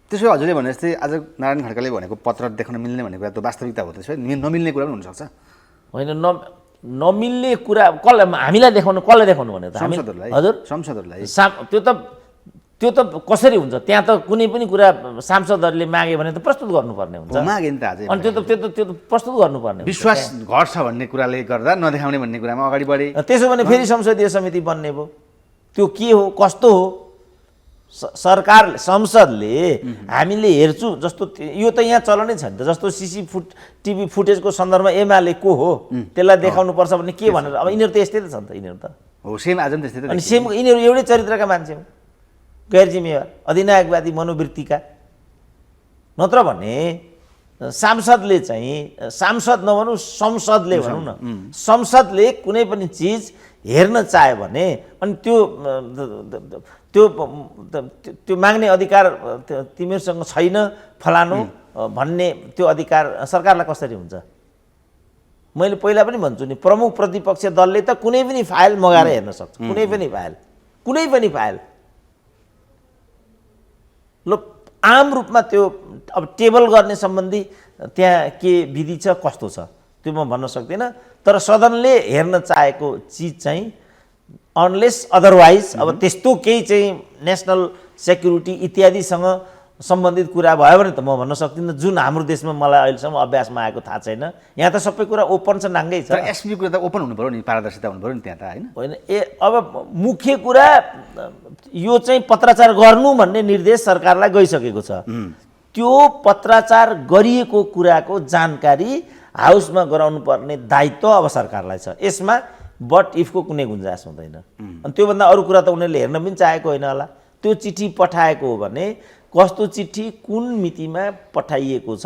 त्यसो भए हजुरले भने जस्तै आज नारायण खड्काले भनेको पत्र देखाउन मिल्ने भन्ने कुरा त वास्तविकता हो। त्यसो भए नमिल्ने कुरा पनि हुनसक्छ होइन। नमिल्ने कुरा कसलाई हामीलाई देखाउनु, कसलाई देखाउनु भने त संसदहरूलाई। हजुर संसदहरूलाई त्यो त कसरी हुन्छ? त्यहाँ त कुनै पनि कुरा सांसदहरूले मागे भने त प्रस्तुत गर्नुपर्ने हुन्छ। मागे नि त आज। अनि त्यो त प्रस्तुत गर्नुपर्ने हुन्छ। विश्वास घट्छ भन्ने कुराले गर्दा नदेखाउने भन्ने कुरामा अगाडि बढे। त्यसो भने फेरि संसदीय समिति बन्ने भयो। त्यो के हो, कस्तो हो? सरकार संसदले हामीले हेर्छु जस्तो यो त यहाँ चलनै छ नि त। जस्तो टिभी फुटेजको सन्दर्भमा एमाले को हो त्यसलाई देखाउनुपर्छ भने के भनेर, अब यिनीहरू त यस्तै त छ नि त। यिनीहरू त हो सेम आज पनि त्यस्तै त। अनि सेम यिनीहरू एउटै चरित्रका मान्छे हो, गैर जिम्मेवार अधिनायकवादी मनोवृत्तिका। नत्र भने सांसदले चाहिँ, सांसद नभनौँ संसदले भनौँ न, संसदले कुनै पनि चिज हेर्न चाह्यो भने अनि त्यो माग्ने अधिकार तिमीहरूसँग छैन फलानु भन्ने त्यो अधिकार सरकारलाई कसरी हुन्छ? मैले पहिला पनि भन्छु नि, प्रमुख प्रतिपक्ष दलले त कुनै पनि फाइल मगाएर हेर्न सक्छ, कुनै पनि फाइल। ल आम रूपमा त्यो अब टेबल गर्ने सम्बन्धी त्यहाँ के विधि छ, कस्तो छ त्यो म भन्न सक्दिनँ, तर सदनले हेर्न चाहेको चिज चाहिँ अनलेस अदरवाइज अब त्यस्तो केही चाहिँ नेसनल सेक्युरिटी इत्यादिसँग सम्बन्धित कुरा भयो भने त म भन्न सक्दिनँ, जुन हाम्रो देशमा मलाई अहिलेसम्म अभ्यासमा आएको थाहा छैन। यहाँ त सबै कुरा ओपन छ, नाङ्गै छ। एसपी कुरा त ओपन हुनु पऱ्यो नि, पारदर्शिता हुनु पऱ्यो नि त्यहाँ त, होइन? अब मुख्य कुरा यो चाहिँ पत्राचार गर्नु भन्ने निर्देश सरकारलाई गइसकेको छ। त्यो पत्राचार गरिएको कुराको जानकारी हाउसमा गराउनु पर्ने दायित्व अब सरकारलाई छ। यसमा बट इफको कुनै गुन्जाइस हुँदैन। अनि त्योभन्दा अरू कुरा त उनीहरूले हेर्न पनि चाहेको होइन होला। त्यो चिठी पठाएको हो भने कस्तो चिठी, कुन मितिमा पठाइएको छ,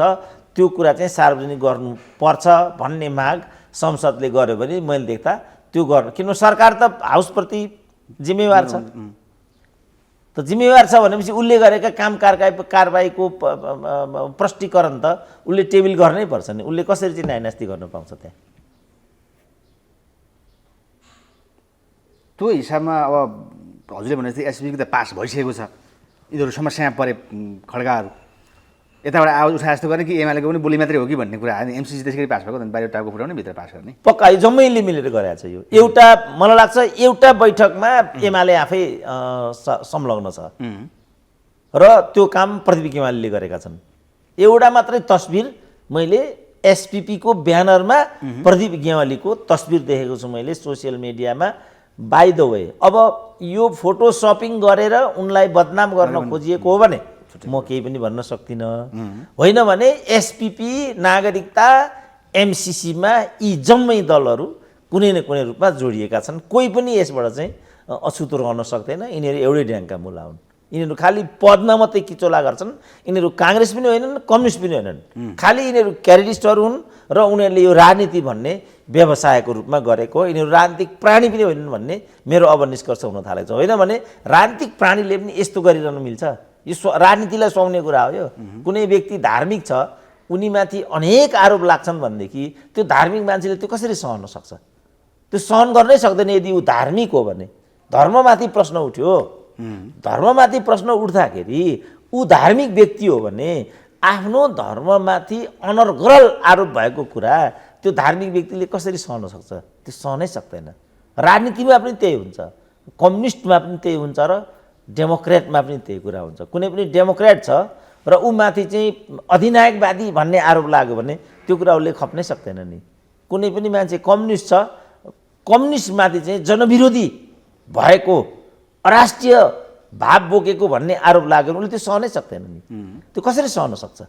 त्यो कुरा चाहिँ सार्वजनिक गर्नुपर्छ भन्ने माग संसदले गर्यो भने मैले देख्दा त्यो गर्नु, किनभने सरकार त हाउसप्रति जिम्मेवार छ। त जिम्मेवार छ भनेपछि उसले गरेका काम कारबाहीको प्रष्टीकरण त उसले टेबल गर्नै पर्छ नि। उसले कसरी चाहिँ न्यायनास्ती गर्न पाउँछ त्यहाँ? त्यो हिसाबमा अब हजुरले भने जस्तै एसपीको त पास भइसकेको छ, यिनीहरू समस्या परे खड्गाहरू यताबाट आवाज उठाए जस्तो गर्ने कि एमालेको पनि बोली मात्रै हो कि भन्ने कुरा होइन? एमसिसी त्यसरी पास भएको, बाहिर टाउको फुटाउने भित्र पास गर्ने पक्का जम्मैले मिलेर गरेको छ यो। एउटा मलाई लाग्छ एउटा बैठकमा एमाले आफै संलग्न छ र त्यो काम प्रदीप गेवालीले गरेका छन्। एउटा मात्रै तस्बिर मैले एसपीपीको ब्यानरमा प्रदीप गेवालीको तस्बिर देखेको छु मैले सोसियल मिडियामा। बाई द वे, अब यो फोटो सपिङ गरेर उनलाई बदनाम गर्न खोजिएको हो भने म केही पनि भन्न सक्दिनँ। होइन भने एसपीपी, नागरिकता, एमसिसीमा यी जम्मै दलहरू कुनै न कुनै रूपमा जोडिएका छन्। कोही पनि यसबाट चाहिँ अछुतो रहन सक्दैन। यिनीहरू एउटै ड्याङका मुला हुन्। यिनीहरू खालि पदमा मात्रै किचोला गर्छन्। यिनीहरू काङ्ग्रेस पनि होइनन्, कम्युनिस्ट पनि होइनन्। खालि यिनीहरू क्यारिटिस्टहरू हुन् र उनीहरूले यो राजनीति भन्ने व्यवसायको रूपमा गरेको। यिनीहरू राजनीतिक प्राणी पनि होइनन् भन्ने मेरो अब निष्कर्ष हुन थालेको छ। होइन भने राजनीतिक प्राणीले पनि यस्तो गरिरहनु मिल्छ? यो राजनीतिलाई सुहाउने कुरा हो यो। कुनै व्यक्ति धार्मिक छ, उनीमाथि अनेक आरोप लाग्छन् भनेदेखि त्यो धार्मिक मान्छेले त्यो कसरी सहन सक्छ? त्यो सहन गर्नै सक्दैन यदि ऊ धार्मिक हो भने। धर्ममाथि प्रश्न उठ्यो, धर्ममाथि प्रश्न उठ्दाखेरि ऊ धार्मिक व्यक्ति हो भने आफ्नो धर्ममाथि अनर्गल आरोप भएको कुरा त्यो धार्मिक व्यक्तिले कसरी सहन सक्छ? त्यो सहनै सक्दैन। राजनीतिमा पनि त्यही हुन्छ, कम्युनिस्टमा पनि त्यही हुन्छ र डेमोक्रेटमा पनि त्यही कुरा हुन्छ। कुनै पनि डेमोक्रेट छ र ऊ माथि चाहिँ अधिनायकवादी भन्ने आरोप लाग्यो भने त्यो कुरा उसले खप्नै सक्दैन नि। कुनै पनि मान्छे कम्युनिस्ट छ, कम्युनिस्टमाथि चाहिँ जनविरोधी भएको, अराष्ट्रिय भाव बोकेको भन्ने आरोप लाग्यो भने उसले त्यो सहनै सक्दैन नि। त्यो कसरी सहन सक्छ?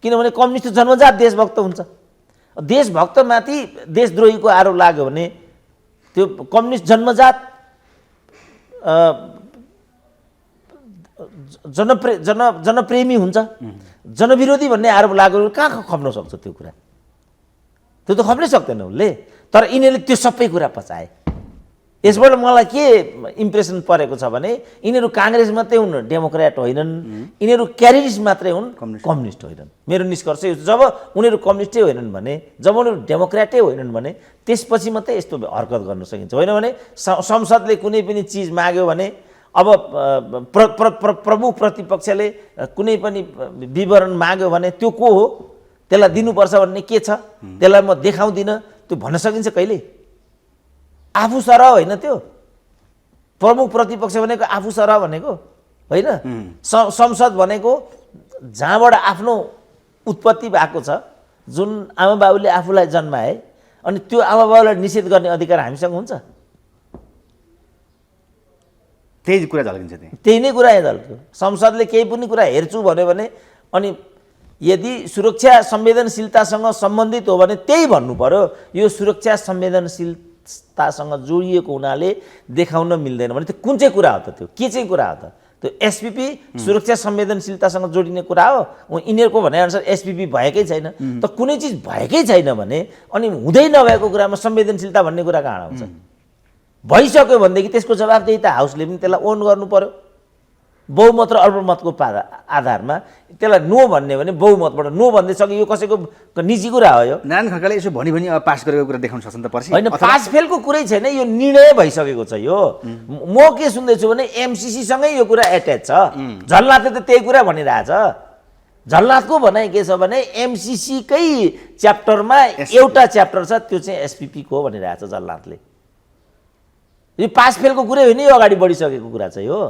किनभने कम्युनिस्ट जन्मजात देशभक्त हुन्छ। देशभक्तमाथि देशद्रोहीको आरोप लाग्यो भने त्यो कम्युनिस्ट जन्मजात जनप्रेमी हुन्छ। जनविरोधी भन्ने आरोप लाग्यो भने कहाँ खप्न सक्छ त्यो कुरा? त्यो त खप्नै सक्दैन उसले। तर यिनीहरूले त्यो सबै कुरा पचाए। यसबाट मलाई के इम्प्रेसन परेको छ भने यिनीहरू काङ्ग्रेस मात्रै हुन्, डेमोक्रेट होइनन्। यिनीहरू क्यारिटिस्ट मात्रै हुन्, कम्युनिस्ट होइनन्। मेरो निष्कर्ष यो, जब उनीहरू कम्युनिस्टै होइनन् भने, जब उनीहरू डेमोक्रेटै होइनन् भने त्यसपछि मात्रै यस्तो हरकत गर्न सकिन्छ। होइन भने संसदले कुनै पनि चिज माग्यो भने अब प्रमुख प्रतिपक्षले कुनै पनि विवरण माग्यो भने त्यो को हो, त्यसलाई दिनुपर्छ भन्ने के छ, त्यसलाई म देखाउँदिनँ, त्यो भन्न सकिन्छ कहिले? आफू सरह होइन त्यो। प्रमुख प्रतिपक्ष भनेको आफू सरह भनेको होइन। संसद भनेको जहाँबाट आफ्नो उत्पत्ति भएको छ, जुन आमा बाबुले आफूलाई जन्माए, अनि त्यो आमा बाबुलाई निषेध गर्ने अधिकार हामीसँग हुन्छ? त्यही कुरा झल्किन्छ। त्यही नै कुरा झल्क्यो। संसदले केही पनि कुरा हेर्छु भन्यो भने, अनि यदि सुरक्षा संवेदनशीलतासँग सम्बन्धित हो भने त्यही भन्नु पर्यो। यो सुरक्षा संवेदनशीलतासँग जोडिएको हुनाले देखाउन मिल्दैन भने त्यो कुन चाहिँ कुरा हो त? त्यो के चाहिँ कुरा हो त? त्यो एसपीपी सुरक्षा संवेदनशीलतासँग जोडिने कुरा हो? यिनीहरूको भनेअनुसार एसपीपी भएकै छैन। त कुनै चिज भएकै छैन भने अनि हुँदै नभएको कुरामा संवेदनशीलता भन्ने कुरा कहाँ आउँछ? भइसक्यो भनेदेखि त्यसको जवाबदेही त हाउसले पनि त्यसलाई ओन गर्नु पर्यो। बहुमत र अल्पमतको आधारमा त्यसलाई नो भन्ने भने बहुमतबाट नो भन्दैसक्यो, यो कसैको निजी कुरा हो। यो नारायण खड्काले यसो भनी अब पास गरेको कुरा देखाउन सक्छन् त पर्सि? होइन, पास फेलको कुरै छैन, यो निर्णय भइसकेको छ। यो म के सुन्दैछु भने एमसिसीसँगै यो कुरा एट्याच छ। झलनाथले त त्यही कुरा भनिरहेछ। झलनाथको भनाइ के छ भने एमसिसीकै च्याप्टरमा एउटा च्याप्टर छ, त्यो चाहिँ एसपिपीको हो भनिरहेछ झलनाथले। यो पास फेलको कुरै होइन, यो अगाडि बढिसकेको कुरा चाहिँ हो।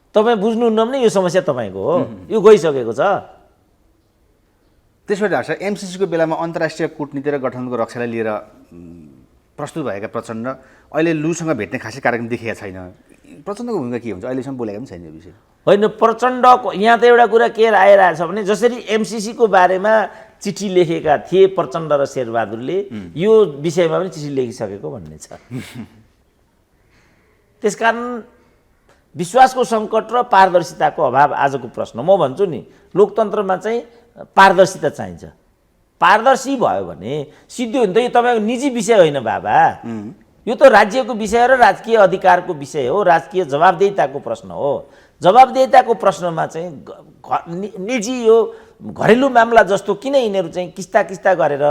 तपाईँ बुझ्नुहुन्न भने यो समस्या तपाईँको हो, यो गइसकेको छ। त्यसो भए एमसिसीको बेलामा अन्तर्राष्ट्रिय कूटनीति र गठनको रक्षालाई लिएर प्रस्तुत भएका प्रचण्ड अहिले लुसँग भेट्ने खासै कार्यक्रम देखिएको छैन। प्रचण्डको भूमिका के हुन्छ? अहिलेसम्म बोलेको पनि छैन यो विषय। होइन, प्रचण्डको यहाँ त एउटा कुरा के आइरहेछ भने जसरी एमसिसीको बारेमा चिठी लेखेका थिए प्रचण्ड र शेरबहादुरले, यो विषयमा पनि चिठी लेखिसकेको भन्ने छ। त्यसकारण विश्वासको सङ्कट र पारदर्शिताको अभाव आजको प्रश्न। म भन्छु नि, लोकतन्त्रमा चाहिँ पारदर्शिता चाहिन्छ। पारदर्शी भयो भने सिद्धि हुन्छ। यो तपाईँको निजी विषय होइन बाबा, यो त राज्यको विषय र राजकीय अधिकारको विषय हो, राजकीय जवाबदेहिताको प्रश्न हो। जवाबदेहिताको प्रश्नमा चाहिँ निजी यो घरेलु मामला जस्तो किन यिनीहरू चाहिँ किस्ता किस्ता गरेर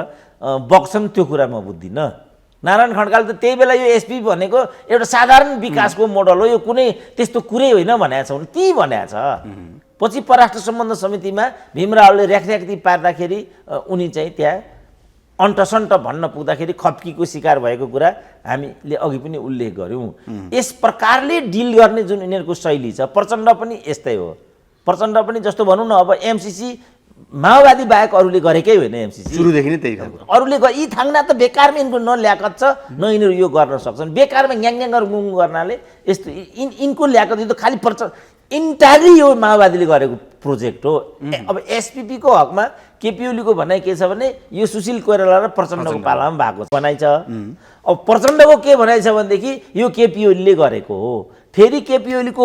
बग्छन्, त्यो कुरा म बुझ्दिनँ। नारायण खड्काले त त्यही बेला यो एसपी भनेको एउटा साधारण विकासको मोडल हो, यो कुनै त्यस्तो कुरै होइन भनेको छ भने ती भनेको छ। पछि परराष्ट्र सम्बन्ध समितिमा भीमरावले र्याखर्याख्ती पार्दाखेरि उनी चाहिँ त्यहाँ अन्टसन्ट भन्न पुग्दाखेरि खप्कीको शिकार भएको कुरा हामीले अघि पनि उल्लेख गऱ्यौँ। यस प्रकारले डिल गर्ने जुन यिनीहरूको शैली छ, प्रचण्ड पनि यस्तै हो। प्रचण्ड पनि जस्तो भनौँ न, अब एमसिसी माओवादी बाहेक अरूले गरेकै होइन। एमसिसी सुरुदेखि नै त्यही खालको अरूले यी थाङ्ना त बेकारमा यिनको न ल्याकत छ न यिनीहरू यो गर्न सक्छन्। बेकारमा ङ्याङ गुङ गर्नाले यस्तो यिनको ल्याकत, यो त खालि इन्टायरली यो माओवादीले गरेको प्रोजेक्ट हो। अब एसपिपीको हकमा केपी ओलीको भनाइ के छ भने यो सुशील कोइराला र प्रचण्डको पालामा भएको भनाइ छ। अब प्रचण्डको के भनाइ छ भनेदेखि यो केपी ओलीले गरेको हो। फेरि केपी ओलीको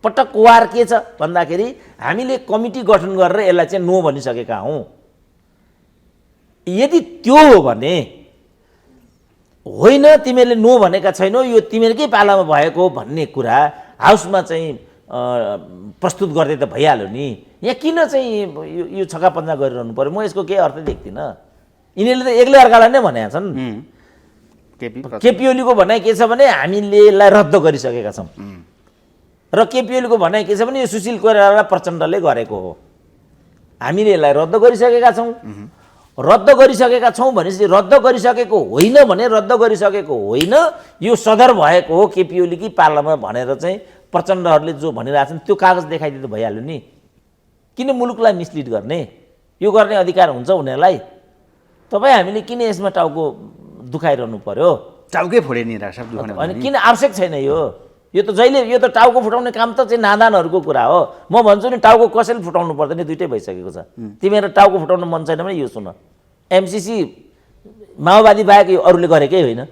पटक वार के छ भन्दाखेरि हामीले कमिटी गठन गरेर यसलाई चाहिँ नो भनिसकेका हौँ। यदि त्यो हो भने होइन, तिमीहरूले नो भनेका छैनौ, यो तिमीहरूकै पालामा भएको भन्ने कुरा हाउसमा चाहिँ प्रस्तुत गर्दै त भइहाल्यो नि। यहाँ किन चाहिँ यो छक्कापञ्जा गरिरहनु पर्यो? म यसको केही अर्थ देख्दिनँ। यिनीहरूले त एक्लै अर्कालाई नै भनेका छन्। केपी ओलीको भनाइ के छ भने हामीले यसलाई रद्द गरिसकेका छौँ, र केपी ओलीको भनाइ के छ भने यो सुशील कोइराला प्रचण्डले गरेको हो। हामीले यसलाई रद्द गरिसकेका छौँ। रद्द गरिसकेका छौँ भनेपछि रद्द गरिसकेको होइन भने रद्द गरिसकेको होइन, यो सदर भएको हो केपी ओलीकी पालामा भनेर चाहिँ प्रचण्डहरूले जो भनिरहेछन् त्यो कागज देखाइदिँदा भइहाल्यो नि। किन मुलुकलाई मिसलिड गर्ने? यो गर्ने अधिकार हुन्छ उनीहरूलाई। तपाईँ हामीले किन यसमा टाउको दुखाइरहनु पर्यो? टाउकै फोडे नि राख्छ दुखाउने अनि किन आवश्यक छैन यो त जहिले यो त टाउको फुटाउने काम त चाहिँ नादानहरूको कुरा हो। म भन्छु नि, टाउको कसैले फुटाउनु पर्दैन, दुइटै भइसकेको छ। तिमीहरू टाउको फुटाउनु मन छैन भने यो सुन, एमसिसी माओवादी बाहेक यो अरूले गरेकै होइन।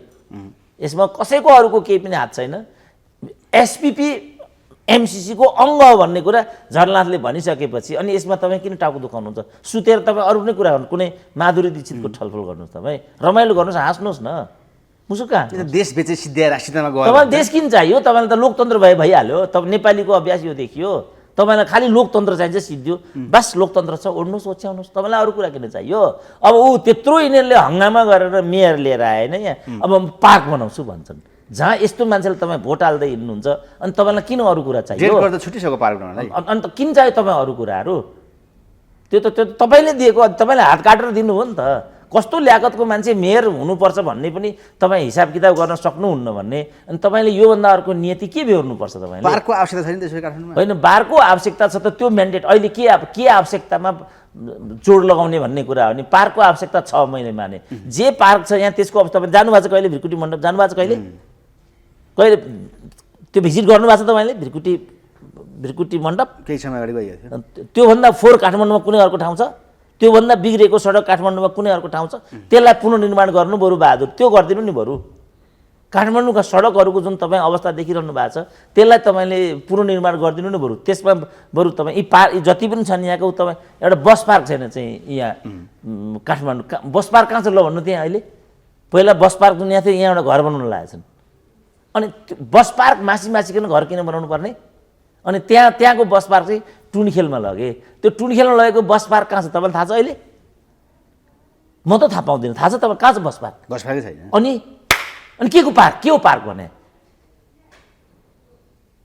यसमा कसैको अरूको केही पनि हात छैन। एसपिपी एमसिसीको अङ्ग हो भन्ने कुरा झलनाथले भनिसकेपछि अनि यसमा तपाईँ किन टाउको दुखाउनुहुन्छ? सुतेर तपाईँ अरू नै कुरा गर्नु, कुनै माधुरी दीक्षितको छलफल गर्नुहोस्, तपाईँ रमाइलो गर्नुहोस्, हाँस्नुहोस् न। मुसुका देश बेचे सिद्ध्याएर राष्ट्रियतामा गयो। तपाईँलाई देश किन चाहियो? तपाईँलाई त लोकतन्त्र भइहाल्यो। तपाईँ नेपालीको अभ्यास यो देखियो। तपाईँलाई खालि लोकतन्त्र चाहिन्छ, सिद्धियो बस लोकतन्त्र छ, ओढ्नुहोस् ओछ्याउनुहोस्, तपाईँलाई अरू कुरा किन चाहियो? अब त्यत्रो यिनीहरूले हङ्गामा गरेर मेयर लिएर आए होइन, यहाँ अब पार्क बनाउँछु भन्छन्, जहाँ यस्तो मान्छेले तपाईँ भोट हाल्दै हिँड्नुहुन्छ, अनि तपाईँलाई किन अरू कुरा चाहियो? छुट्टिसक्यो पार्क बनाउनलाई। अन्त किन चाहियो तपाईँ अरू कुराहरू? त्यो तपाईँले दिएको, तपाईँले हात काटेर दिनु हो नि त। कस्तो ल्याकतको मान्छे मेयर हुनुपर्छ भन्ने पनि तपाईँ हिसाब किताब गर्न सक्नुहुन्न भन्ने, अनि तपाईँले योभन्दा अर्को नियति के बेहोर्नुपर्छ तपाईँले? बारको आवश्यकता छैन त्यसो काठमाडौँमा? होइन, बारको आवश्यकता छ त, त्यो म्यान्डेट अहिले के आवश्यकतामा जोड लगाउने भन्ने कुरा हो नि। पार्कको आवश्यकता छ, मैले माने। जे पार्क छ यहाँ त्यसको अब तपाईँ जानुभएको छ कहिले? भिरकुटी मण्डप जानुभएको छ कहिले? कहिले त्यो भिजिट गर्नुभएको छ तपाईँले? भिरकुटी मण्डप केही समय अगाडि गइएको थियो। त्योभन्दा फोहोर काठमाडौँमा कुनै अर्को ठाउँ छ? त्योभन्दा बिग्रेको सडक काठमाडौँमा कुनै अर्को ठाउँ छ? त्यसलाई पुनर्निर्माण गर्नु बरु बहादुर, त्यो गरिदिनु नि बरु। काठमाडौँका सडकहरूको जुन तपाईँ अवस्था देखिरहनु भएको छ त्यसलाई तपाईँले पुनर्निर्माण गरिदिनु नि बरु। त्यसमा बरु तपाईँ यी जति पनि छन् यहाँको, तपाईँ एउटा बस पार्क छैन चाहिँ यहाँ काठमाडौँ, बस पार्क कहाँ छ ल भन्नु त्यहाँ अहिले? पहिला बस पार्क दुनियाँ थियो, यहाँबाट घर बनाउन लागेका छन्। अनि बस पार्क मासिकन घर किन बनाउनु पर्ने? अनि त्यहाँको बस पार्क चाहिँ टुनीखेलमा लगे। त्यो टुनीखेलमा लगेको बस पार्क कहाँ छ तपाईँलाई थाहा छ अहिले? म त थाहा पाउँदिनँ। थाहा छ तपाईँ कहाँ छ बस पार्क? बस पार्कै छैन। अनि के को पार्क? के हो पार्क भने?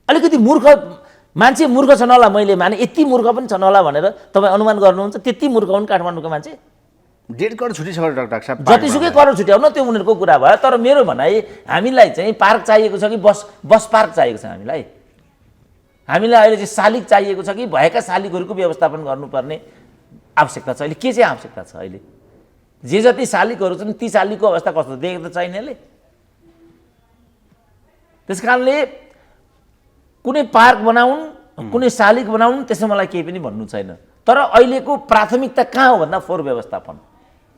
अलिकति मूर्ख मान्छे मूर्ख छन् होला, मैले माने यति मूर्ख पनि छन् होला भनेर तपाईँ अनुमान गर्नुहुन्छ? त्यति मूर्ख हुन् काठमाडौँको मान्छे? 1.5 करोड छुटिसक्यो डाक्टर साहब। जतिसुकै करोड छुट्याउन त्यो उनीहरूको कुरा भयो। तर मेरो भनाइ हामीलाई चाहिँ पार्क चाहिएको छ कि बस पार्क चाहिएको छ? हामीलाई अहिले चाहिँ शालिग चाहिएको छ कि भएका शालिगहरूको व्यवस्थापन गर्नुपर्ने आवश्यकता छ? अहिले के चाहिँ आवश्यकता छ? अहिले जे जति शालिगहरू छन् ती शालिगको अवस्था कस्तो देखेको त छैन यसले। त्यस कारणले कुनै पार्क बनाउन्, कुनै शालिग बनाउन्, त्यसमा मलाई केही पनि भन्नु छैन। तर अहिलेको प्राथमिकता कहाँ हो भन्दा फोहोर व्यवस्थापन,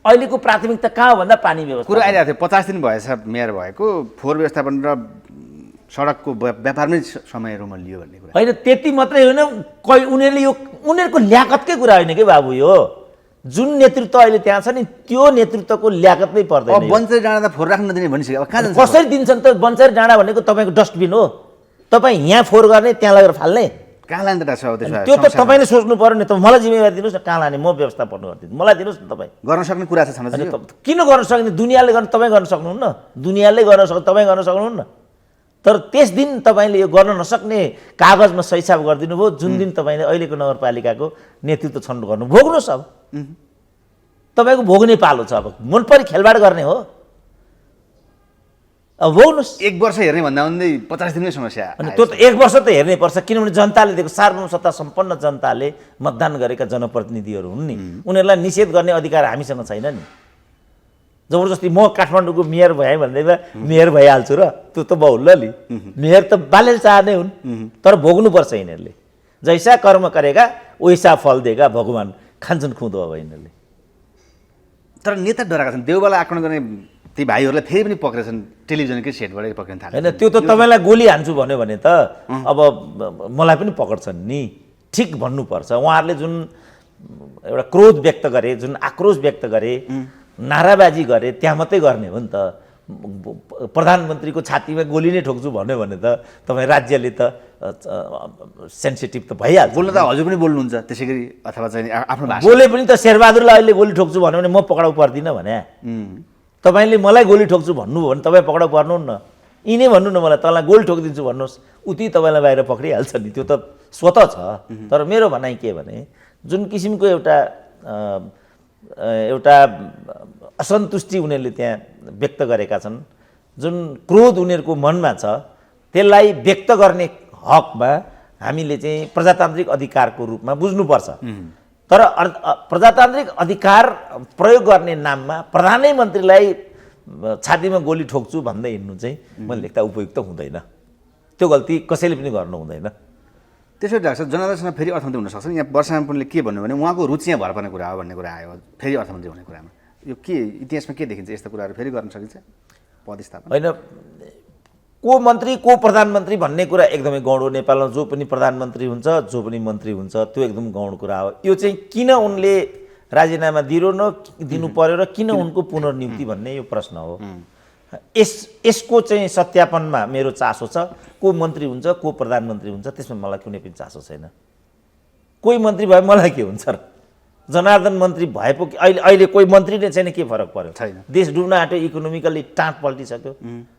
अहिलेको प्राथमिकता कहाँ हो भन्दा पानी व्यवस्थापन। कुरा आइरहेको थियो 50 दिन भएछ मेयर भएको, फोहोर व्यवस्थापन र सडकको व्यापारमै समय लियो भन्ने कुरा होइन। त्यति मात्रै होइन, उनीहरूले यो उनीहरूको ल्याकतकै कुरा होइन कि बाबु। यो जुन नेतृत्व अहिले त्यहाँ छ नि त्यो नेतृत्वको ल्याकतमै पर्दैन। अब बन्चरी डाँडा त फोहोर राख्न नदिने भनिसक्यो, अब कहाँ जान्छ? कसरी दिन्छन् त? बन्चरी डाँडा भनेको तपाईँको डस्टबिन हो। तपाईँ यहाँ फोहोर गर्ने, त्यहाँ लगेर फाल्ने, कहाँ लान्छ त्यो त तपाईँले सोच्नु पर्यो नि। त मलाई जिम्मेवारी दिनुहोस् न, कहाँ लाने म व्यवस्थापन गरिदिन्छु, मलाई दिनुहोस् न। तपाईँ गर्न सक्ने कुरा छ किन गर्न सक्ने? दुनियाँले गर्न तपाईँ गर्न सक्नुहुन्न, दुनियाँले गर्न तपाईँ गर्न सक्नुहुन्न। तर त्यस दिन तपाईँले यो गर्न नसक्ने कागजमा सहीसाब गरिदिनु भयो, जुन दिन तपाईँले अहिलेको नगरपालिकाको नेतृत्व छनौट गर्नु। भोग्नुहोस्, अब तपाईँको भोग्ने पालो छ। अब मन परि खेलबाड गर्ने हो, अब भोग्नुहोस्। 1 वर्ष हेर्ने भन्दा भन्दै 50 दिनमै समस्या। अनि त्यो त 1 वर्ष त हेर्नै पर्छ, किनभने जनताले दिएको सार्वभौम सत्ता सम्पन्न जनताले मतदान गरेका जनप्रतिनिधिहरू हुन् नि, उनीहरूलाई निषेध गर्ने अधिकार हामीसँग छैन नि। जबरजस्ती म काठमाडौँको मेयर भएँ भन्दैमा मेयर भइहाल्छु र त्यो त बहुल्ल नि। मेयर त बाल्य चाहने हुन्, तर भोग्नुपर्छ यिनीहरूले। जैसा कर्म करेगा वैसा फल देगा भगवान, खान्छन् खुँदो अब यिनीहरूले। तर नेता डराएका छन्, देउबालाई आक्रमण गर्ने ती भाइहरूलाई फेरि पनि पक्रेछन्, टेलिभिजनकै सेटबाटै पक्रिन थाले। होइन, त्यो त तपाईँलाई गोली हान्छु भन्यो भने त अब मलाई पनि पक्रछन् नि। ठिक भन्नुपर्छ। उहाँहरूले जुन एउटा क्रोध व्यक्त गरे, जुन आक्रोश व्यक्त गरे, नाराबाजी गरे, त्यहाँ मात्रै गर्ने हो नि त। प्रधानमन्त्रीको छातीमा गोली नै ठोक्छु भन्यो भने त तपाईँ राज्यले त सेन्सिटिभ त भइहाल्छ। बोल्नु त हजुर पनि बोल्नुहुन्छ त्यसै गरी, अथवा चाहिँ आफ्नो भाषा बोले पनि त शेरबहादुरलाई अहिले गोली ठोक्छु भन्यो भने म पक्राउ पर्दिनँ भने। तपाईँले मलाई गोली ठोक्छु भन्नुभयो भने तपाईँ पक्राउ पर्नुहुन्न। यिनै भन्नु न मलाई तँलाई गोली ठोकिदिन्छु भन्नुहोस्, उति तपाईँलाई बाहिर पक्रिहाल्छ नि, त्यो त स्वतः छ। तर मेरो भनाइ के भने जुन किसिमको एउटा असन्तुष्टि उनीहरूले त्यहाँ व्यक्त गरेका छन्, जुन क्रोध उनीहरूको मनमा छ, त्यसलाई व्यक्त गर्ने हकमा हामीले चाहिँ प्रजातान्त्रिक अधिकारको रूपमा बुझ्नुपर्छ। तर प्रजातान्त्रिक अधिकार प्रयोग गर्ने नाममा प्रधानमन्त्रीलाई छातीमा गोली ठोक्छु भन्दै हिँड्नु चाहिँ मैले लेख्दा उपयुक्त हुँदैन। त्यो गल्ती कसैले पनि गर्नु हुँदैन। त्यसो डाक्टर जनार्दनसँग फेरि अर्थमन्त्री हुनसक्छ। यहाँ वर्षामानले के भन्नु भने उहाँको रुचि यहाँ भर पर्ने कुरा हो भन्ने कुरा आयो फेरि अर्थमन्त्री हुने कुरामा। यो के इतिहासमा के देखिन्छ? यस्तो कुराहरू फेरि गर्न सकिन्छ? पदस्थापना होइन, को मन्त्री को प्रधानमन्त्री भन्ने कुरा एकदमै गौण हो। नेपालमा जो पनि प्रधानमन्त्री हुन्छ, जो पनि मन्त्री हुन्छ, त्यो एकदम गौण कुरा हो। यो चाहिँ किन उनले राजीनामा दिनु पर्यो र किन उनको पुनर्नियुक्ति भन्ने यो प्रश्न हो। यसको चाहिँ सत्यापनमा मेरो चासो छ। को मन्त्री हुन्छ, को प्रधानमन्त्री हुन्छ, त्यसमा मलाई कुनै पनि चासो छैन। कोही मन्त्री भए मलाई के हुन्छ र? जनार्दन मन्त्री भए पो अहिले कोही मन्त्री नै छैन, के फरक पर्यो? छैन। देश डुब्न आँट्यो, इकोनोमिकल्ली टाँट पल्टिसक्यो,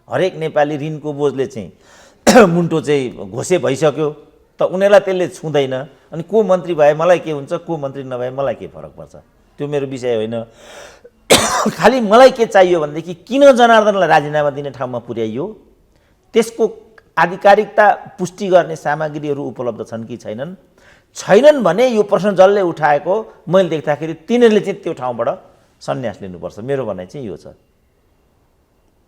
हरेक नेपाली ऋणको बोझले चाहिँ मुन्टो चाहिँ घोसे भइसक्यो, त उनीहरूलाई त्यसले छुँदैन। अनि को मन्त्री भए मलाई के हुन्छ, को मन्त्री नभए मलाई के फरक पर्छ? त्यो मेरो विषय होइन। खालि मलाई के चाहियो भनेदेखि किन जनार्दनलाई राजीनामा दिने ठाउँमा पुर्याइयो, त्यसको आधिकारिकता पुष्टि गर्ने सामग्रीहरू उपलब्ध छन् कि छैनन् भने यो प्रश्न जसले उठाएको मैले देख्दाखेरि तिनीहरूले चाहिँ त्यो ठाउँबाट सन्यास लिनुपर्छ। मेरो भनाइ चाहिँ यो छ।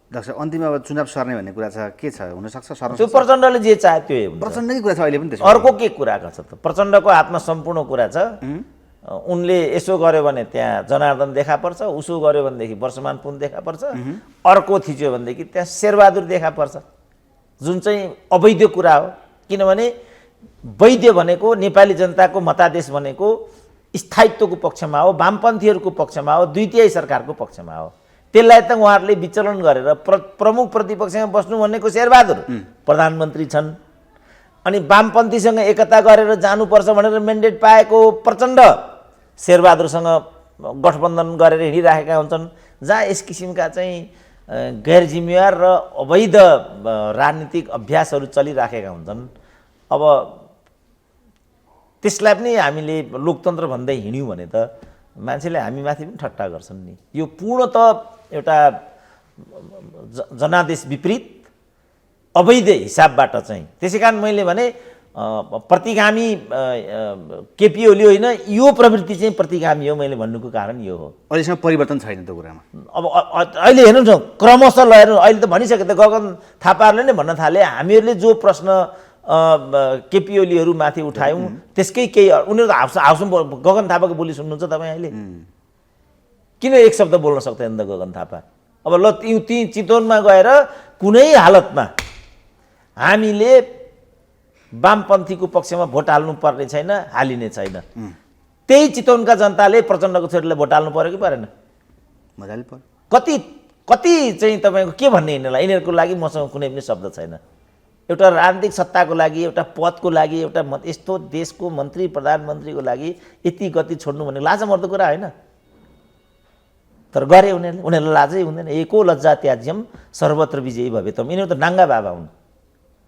डाक्टर अन्तिममा अब चुनाव सर्ने भन्ने कुरा छ, के छ? हुनसक्छ सर्न? त्यो प्रचण्डले जे चाहे त्यो हुन्छ। प्रचण्डकै कुरा छ अहिले पनि। त्यसो अर्को के कुराको छ त? प्रचण्डको हातमा सम्पूर्ण कुरा छ। उनले यसो गर्यो भने त्यहाँ जनार्दन देखा पर्छ, उसो गर्यो भनेदेखि वर्षमान पुन देखा पर्छ, अर्को थिच्यो भनेदेखि त्यहाँ शेरबहादुर देखा पर्छ, जुन चाहिँ अवैध कुरा हो। किनभने वैध भनेको नेपाली जनताको मतादेश भनेको स्थायित्वको पक्षमा हो, वामपन्थीहरूको पक्षमा हो, द्वितीय सरकारको पक्षमा हो। त्यसलाई त उहाँहरूले विचलन गरेर प्रमुख प्रतिपक्षमा बस्नु भनेको शेरबहादुर प्रधानमन्त्री छन्। अनि वामपन्थीसँग एकता गरेर जानुपर्छ भनेर म्यान्डेट पाएको प्रचण्ड शेरबहादुरसँग गठबन्धन गरेर हिँडिराखेका हुन्छन्, जहाँ यस किसिमका चाहिँ गैर जिम्मेवार र अवैध राजनीतिक अभ्यासहरू चलिराखेका हुन्छन्। अब त्यसलाई पनि हामीले लोकतन्त्र भन्दै हिँड्यौँ भने त मान्छेले हामीमाथि पनि ठट्टा गर्छन् नि। यो पूर्णत एउटा जनादेश विपरीत अवैध हिसाबबाट चाहिँ, त्यसै कारण मैले भने प्रतिगामी केपी ओली होइन, यो प्रवृत्ति चाहिँ प्रतिगामी हो। मैले भन्नुको कारण यो हो। अहिलेसम्म परिवर्तन छैन त्यो कुरामा। अब अहिले हेर्नुहोस् न, क्रमशः लगेर अहिले त भनिसके त गगन थापाहरूले नै भन्न थाले, हामीहरूले जो प्रश्न केपी ओलीहरू माथि उठायौँ त्यसकै केही उनीहरू त हाउसमा गगन थापाको बोली सुन्नुहुन्छ तपाईँ अहिले? किन एक शब्द बोल्न सक्दैन त गगन थापा? अब ल ती चितवनमा गएर कुनै हालतमा हामीले वामपन्थीको पक्षमा भोट हाल्नु पर्ने छैन, हालिने छैन। त्यही चितवनका जनताले प्रचण्डको छोरीलाई भोट हाल्नु पर्यो कि परेन? मजाले पर्यो। कति चाहिँ तपाईँको के भन्ने यिनीहरूलाई? यिनीहरूको लागि मसँग कुनै पनि शब्द छैन। एउटा राजनीतिक सत्ताको लागि, एउटा पदको लागि, एउटा यस्तो देशको मन्त्री प्रधानमन्त्रीको लागि यति गति छोड्नु भने लाजमर्दो कुरा होइन। तर गरे उनीहरूलाई लाजै हुँदैन। एको लज्जा त्याज्यम सर्वत्र विजयी भवेतम। यिनीहरू त नाङ्गा बाबा हुन्।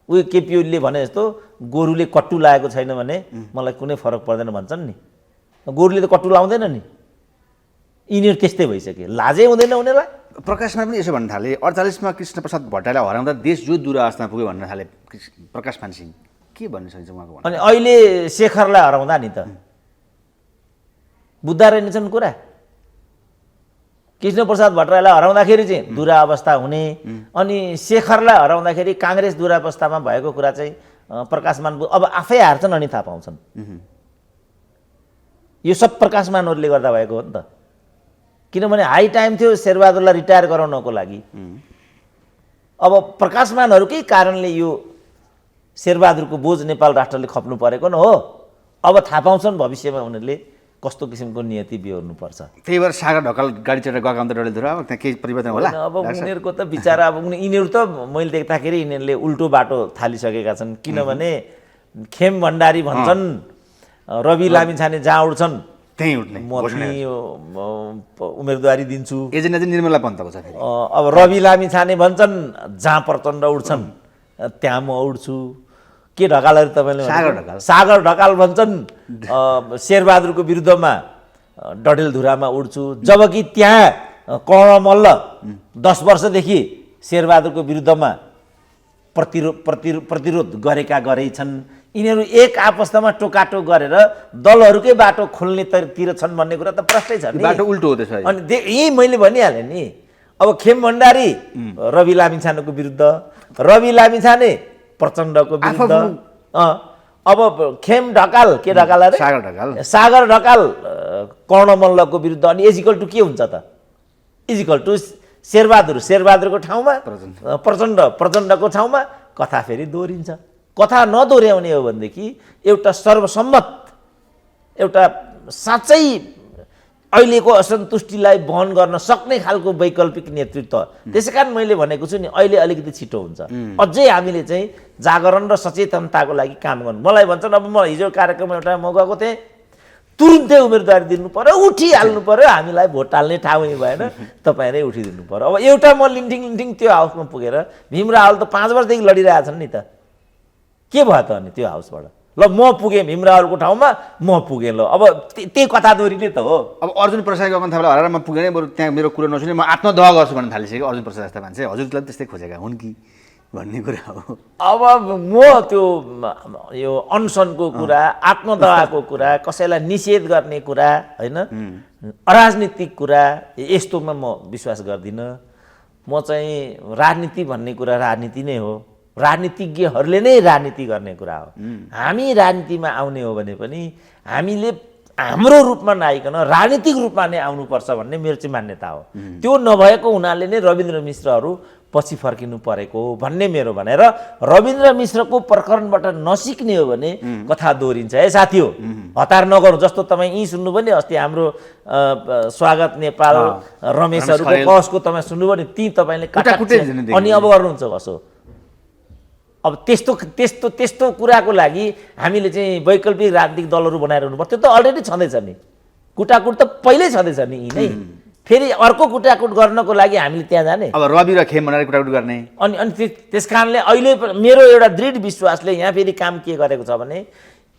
उयो केपी ओलीले भने जस्तो गोरुले कट्टु लागेको छैन भने मलाई कुनै फरक पर्दैन भन्छन् नि। गोरुले त कट्टु लाउँदैन नि। यिनीहरू त्यस्तै भइसके, लाजै हुँदैन उनीहरूलाई। प्रकाशमा पनि यसो भन्न थाले, 48मा कृष्णप्रसाद भट्टराईलाई हराउँदा देश जो दुरावस्थामा पुग्यो भन्न थाले प्रकाशमान सिंह। के भन्नु सकिन्छ उहाँको? अनि अहिले शेखरलाई हराउँदा नि त बुझ्दा रहेनछन् कुरा। कृष्णप्रसाद भट्टराईलाई हराउँदाखेरि चाहिँ दुरावस्था हुने, अनि शेखरलाई हराउँदाखेरि काङ्ग्रेस दुरावस्थामा भएको कुरा चाहिँ प्रकाशमान अब आफै हार्छन् अनि थाहा पाउँछन्। यो सब प्रकाशमानहरूले गर्दा भएको हो नि त। किनभने हाई टाइम थियो शेरबहादुरलाई रिटायर गराउनको लागि। अब प्रकाशमानहरूकै कारणले यो शेरबहादुरको बोझ नेपाल राष्ट्रले खप्नु परेको न हो। अब थाहा पाउँछन् भविष्यमा उनीहरूले कस्तो किसिमको नियति बिहोर्नुपर्छ। त्यही भएर सागर ढकाल गाडी चढेर गएको अन्त डडेलधुरा अब त्यहाँ केही परिवर्तन होला? अब उनीहरूको त बिचारा अब यिनीहरू त मैले देख्दाखेरि यिनीहरूले उल्टो बाटो थालिसकेका छन्। किनभने खेम भण्डारी भन्छन् रवि लामिछाने जहाँ उड्छन् त्यहीँ उठ्ने, म त्यहीँ उम्मेदवारी दिन्छु। एजेन्डा चाहिँ निर्मला पन्तको छ फेरि। अब रवि लामिछाने भन्छन् जहाँ प्रचण्ड उड्छन् त्यहाँ म उड्छु। के ढकालहरू तपाईँले? सागर ढकाल भन्छन् शेरबहादुरको विरुद्धमा डडेलधुरामा उड्छु, जबकि त्यहाँ कर्ण मल्ल 10 वर्षदेखि शेरबहादुरको विरुद्धमा प्रतिरोध गरेका छन्। यिनीहरू एक आपस्तमा टोकाटोक गरेर दलहरूकै बाटो खोल्नेतिर छन् भन्ने कुरा त प्रष्टै छ नि। बाटो उल्टो हो त्यसो। अनि यही मैले भनिहालेँ नि। अब खेम भण्डारी रवि लामिछानेको विरुद्ध, रवि लामिछाने प्रचण्डको विरुद्ध। अब खेम ढकाल के ढकाल अरे? सागर ढकाल कर्ण मल्लको विरुद्ध। अनि इजिकल टु के हुन्छ त? इजिकल टु शेरबहादुरको ठाउँमा प्रचण्डको ठाउँमा कथा फेरि दोहोरिन्छ। कथा नदोहोऱ्याउने हो भनेदेखि एउटा सर्वसम्मत, एउटा साँच्चै अहिलेको असन्तुष्टिलाई वहन गर्न सक्ने खालको वैकल्पिक नेतृत्व। त्यसै कारण मैले भनेको छु नि, अहिले अलिकति छिटो हुन्छ। अझै हामीले चाहिँ जागरण र सचेतनताको लागि काम गर्नु। मलाई भन्छन् अब म हिजो कार्यक्रम एउटा म गएको थिएँ, तुरुन्तै उम्मेदवारी दिनु पर्यो, उठिहाल्नु पर्यो, हामीलाई भोट हाल्ने ठाउँै भएन, तपाईँ नै उठिदिनु पर्यो। अब एउटा म लिन्टिङ त्यो हाउसमा पुगेर भीम रावल त 5 वर्षदेखि लडिरहेछन् नि त। के भयो त अनि त्यो हाउसबाट? ल म पुगेँ भीम रावलको ठाउँमा, म पुगेँ। ल अब त्यही कथा दोहोरिने त हो। अब अर्जुन प्रसाद गगन थापालाई हराएर म पुगेँ, बरु त्यहाँ मेरो कुरो नसुने म आत्मदह गर्छु भन्ने थालिसक्यो अर्जुन प्रसाद जस्ता मान्छे। हजुरलाई त्यस्तै खोजेका हुन् कि भन्ने कुरा हो। अब म त्यो यो अनसनको कुरा, आत्मदहको कुरा, कसैलाई निषेध गर्ने कुरा होइन, अराजनीतिक कुरा, यस्तोमा म विश्वास गर्दिनँ। म चाहिँ राजनीति भन्ने कुरा राजनीति नै हो। राजनीतिज्ञहरूले नै राजनीति गर्ने कुरा हो। हामी राजनीतिमा आउने हो भने पनि हामीले हाम्रो रूपमा नआइकन राजनीतिक रूपमा नै आउनुपर्छ भन्ने मेरो चाहिँ मान्यता हो। त्यो नभएको हुनाले नै रविन्द्र मिश्रहरू पछि फर्किनु परेको हो भन्ने मेरो भनाइ। र रविन्द्र मिश्रको प्रकरणबाट नसिक्ने हो भने कथा दोहोरिन्छ है साथी हो, हतार नगरौँ। जस्तो तपाईँ यी सुन्नुभयो नि अस्ति हाम्रो स्वागत नेपाल रमेशहरूको बहसको तपाईँ सुन्नुभयो नि, ती तपाईँले अनि अब गर्नुहुन्छ कसो। अब त्यस्तो त्यस्तो त्यस्तो कुराको लागि हामीले चाहिँ वैकल्पिक राजनीतिक दलहरू बनाइरहनु पर्छ। त्यो त अलरेडी छँदैछ नि, कुटाकुट त पहिल्यै छँदैछ नि यी नै। फेरि अर्को कुटाकुट गर्नको लागि हामीले त्यहाँ जाने, अब रवि र खेम बनाएर कुटाकुट गर्ने। अनि त्यस कारणले अहिले मेरो एउटा दृढ विश्वासले यहाँ फेरि काम के गरेको छ भने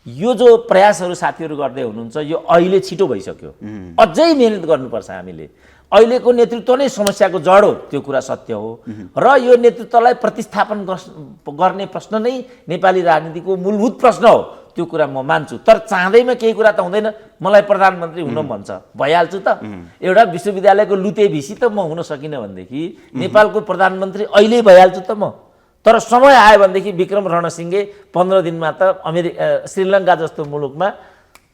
यो जो प्रयासहरू साथीहरू गर्दै हुनुहुन्छ यो अहिले छिटो भइसक्यो। अझै मेहनत गर्नुपर्छ हामीले। अहिलेको नेतृत्व नै समस्याको जड हो, त्यो कुरा सत्य हो। र यो नेतृत्वलाई प्रतिस्थापन गर्ने प्रश्न नै नेपाली राजनीतिको मूलभूत प्रश्न हो, त्यो कुरा म मान्छु। तर चाहँदैमा केही कुरा त हुँदैन। मलाई प्रधानमन्त्री हुन मन छ, भइहाल्छु त। एउटा विश्वविद्यालयको लुते भिसी त म हुन सकिनँ भनेदेखि नेपालको प्रधानमन्त्री अहिले भइहाल्छु त म। तर समय आयो भनेदेखि विक्रम रणसिंहे 15 दिनमा त श्रीलङ्का जस्तो मुलुकमा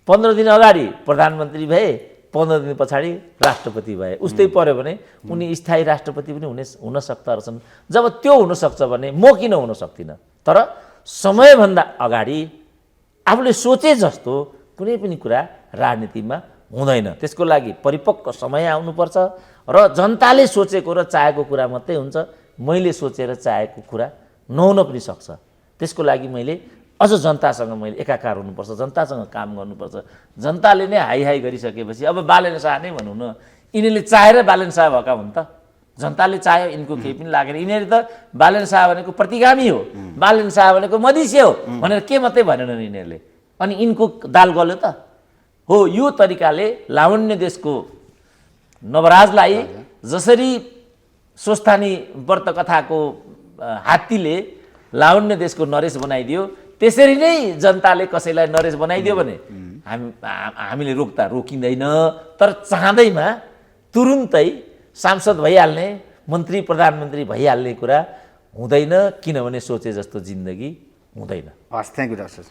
15 दिन अगाडि प्रधानमन्त्री भए, 15 दिन पछाडि राष्ट्रपति भए। उस्तै पर्यो भने उनी स्थायी राष्ट्रपति पनि हुन सक्दा रहेछन्। जब त्यो हुनसक्छ भने म किन हुन सक्दिनँ। तर समयभन्दा अगाडि आफूले सोचे जस्तो कुनै पनि कुरा राजनीतिमा हुँदैन। त्यसको लागि परिपक्व समय आउनुपर्छ र जनताले सोचेको र चाहेको कुरा मात्रै हुन्छ। मैले सोचेर चाहेको कुरा नहुन पनि सक्छ। त्यसको लागि मैले अझ जनतासँग मैले एकाकार हुनुपर्छ, जनतासँग काम गर्नुपर्छ। जनताले नै हाई हाई गरिसकेपछि अब बालेन शाह नै भनौँ न, यिनीहरूले चाहेर बालेन शाह भएका हुन् त। जनताले चाह्यो, यिनको केही पनि लागेन। यिनीहरू त बालेन शाह भनेको प्रतिगामी हो, बालेन शाह भनेको मधेसी हो भनेर के मात्रै भनेनन् यिनीहरूले। अनि यिनको दाल गल्यो त हो। यो तरिकाले लावण्य देशको नवराजलाई जसरी स्वस्थानी व्रत कथाको हात्तीले लावण्य देशको नरेश बनाइदियो, त्यसरी नै जनताले कसैलाई नरेश बनाइदियो भने हामीले रोकिँदैन। तर चाहँदैमा तुरुन्तै सांसद भइहाल्ने, मन्त्री प्रधानमन्त्री भइहाल्ने कुरा हुँदैन, किनभने सोचे जस्तो जिन्दगी हुँदैन। हस्, थ्याङ्क यू डाक्टर।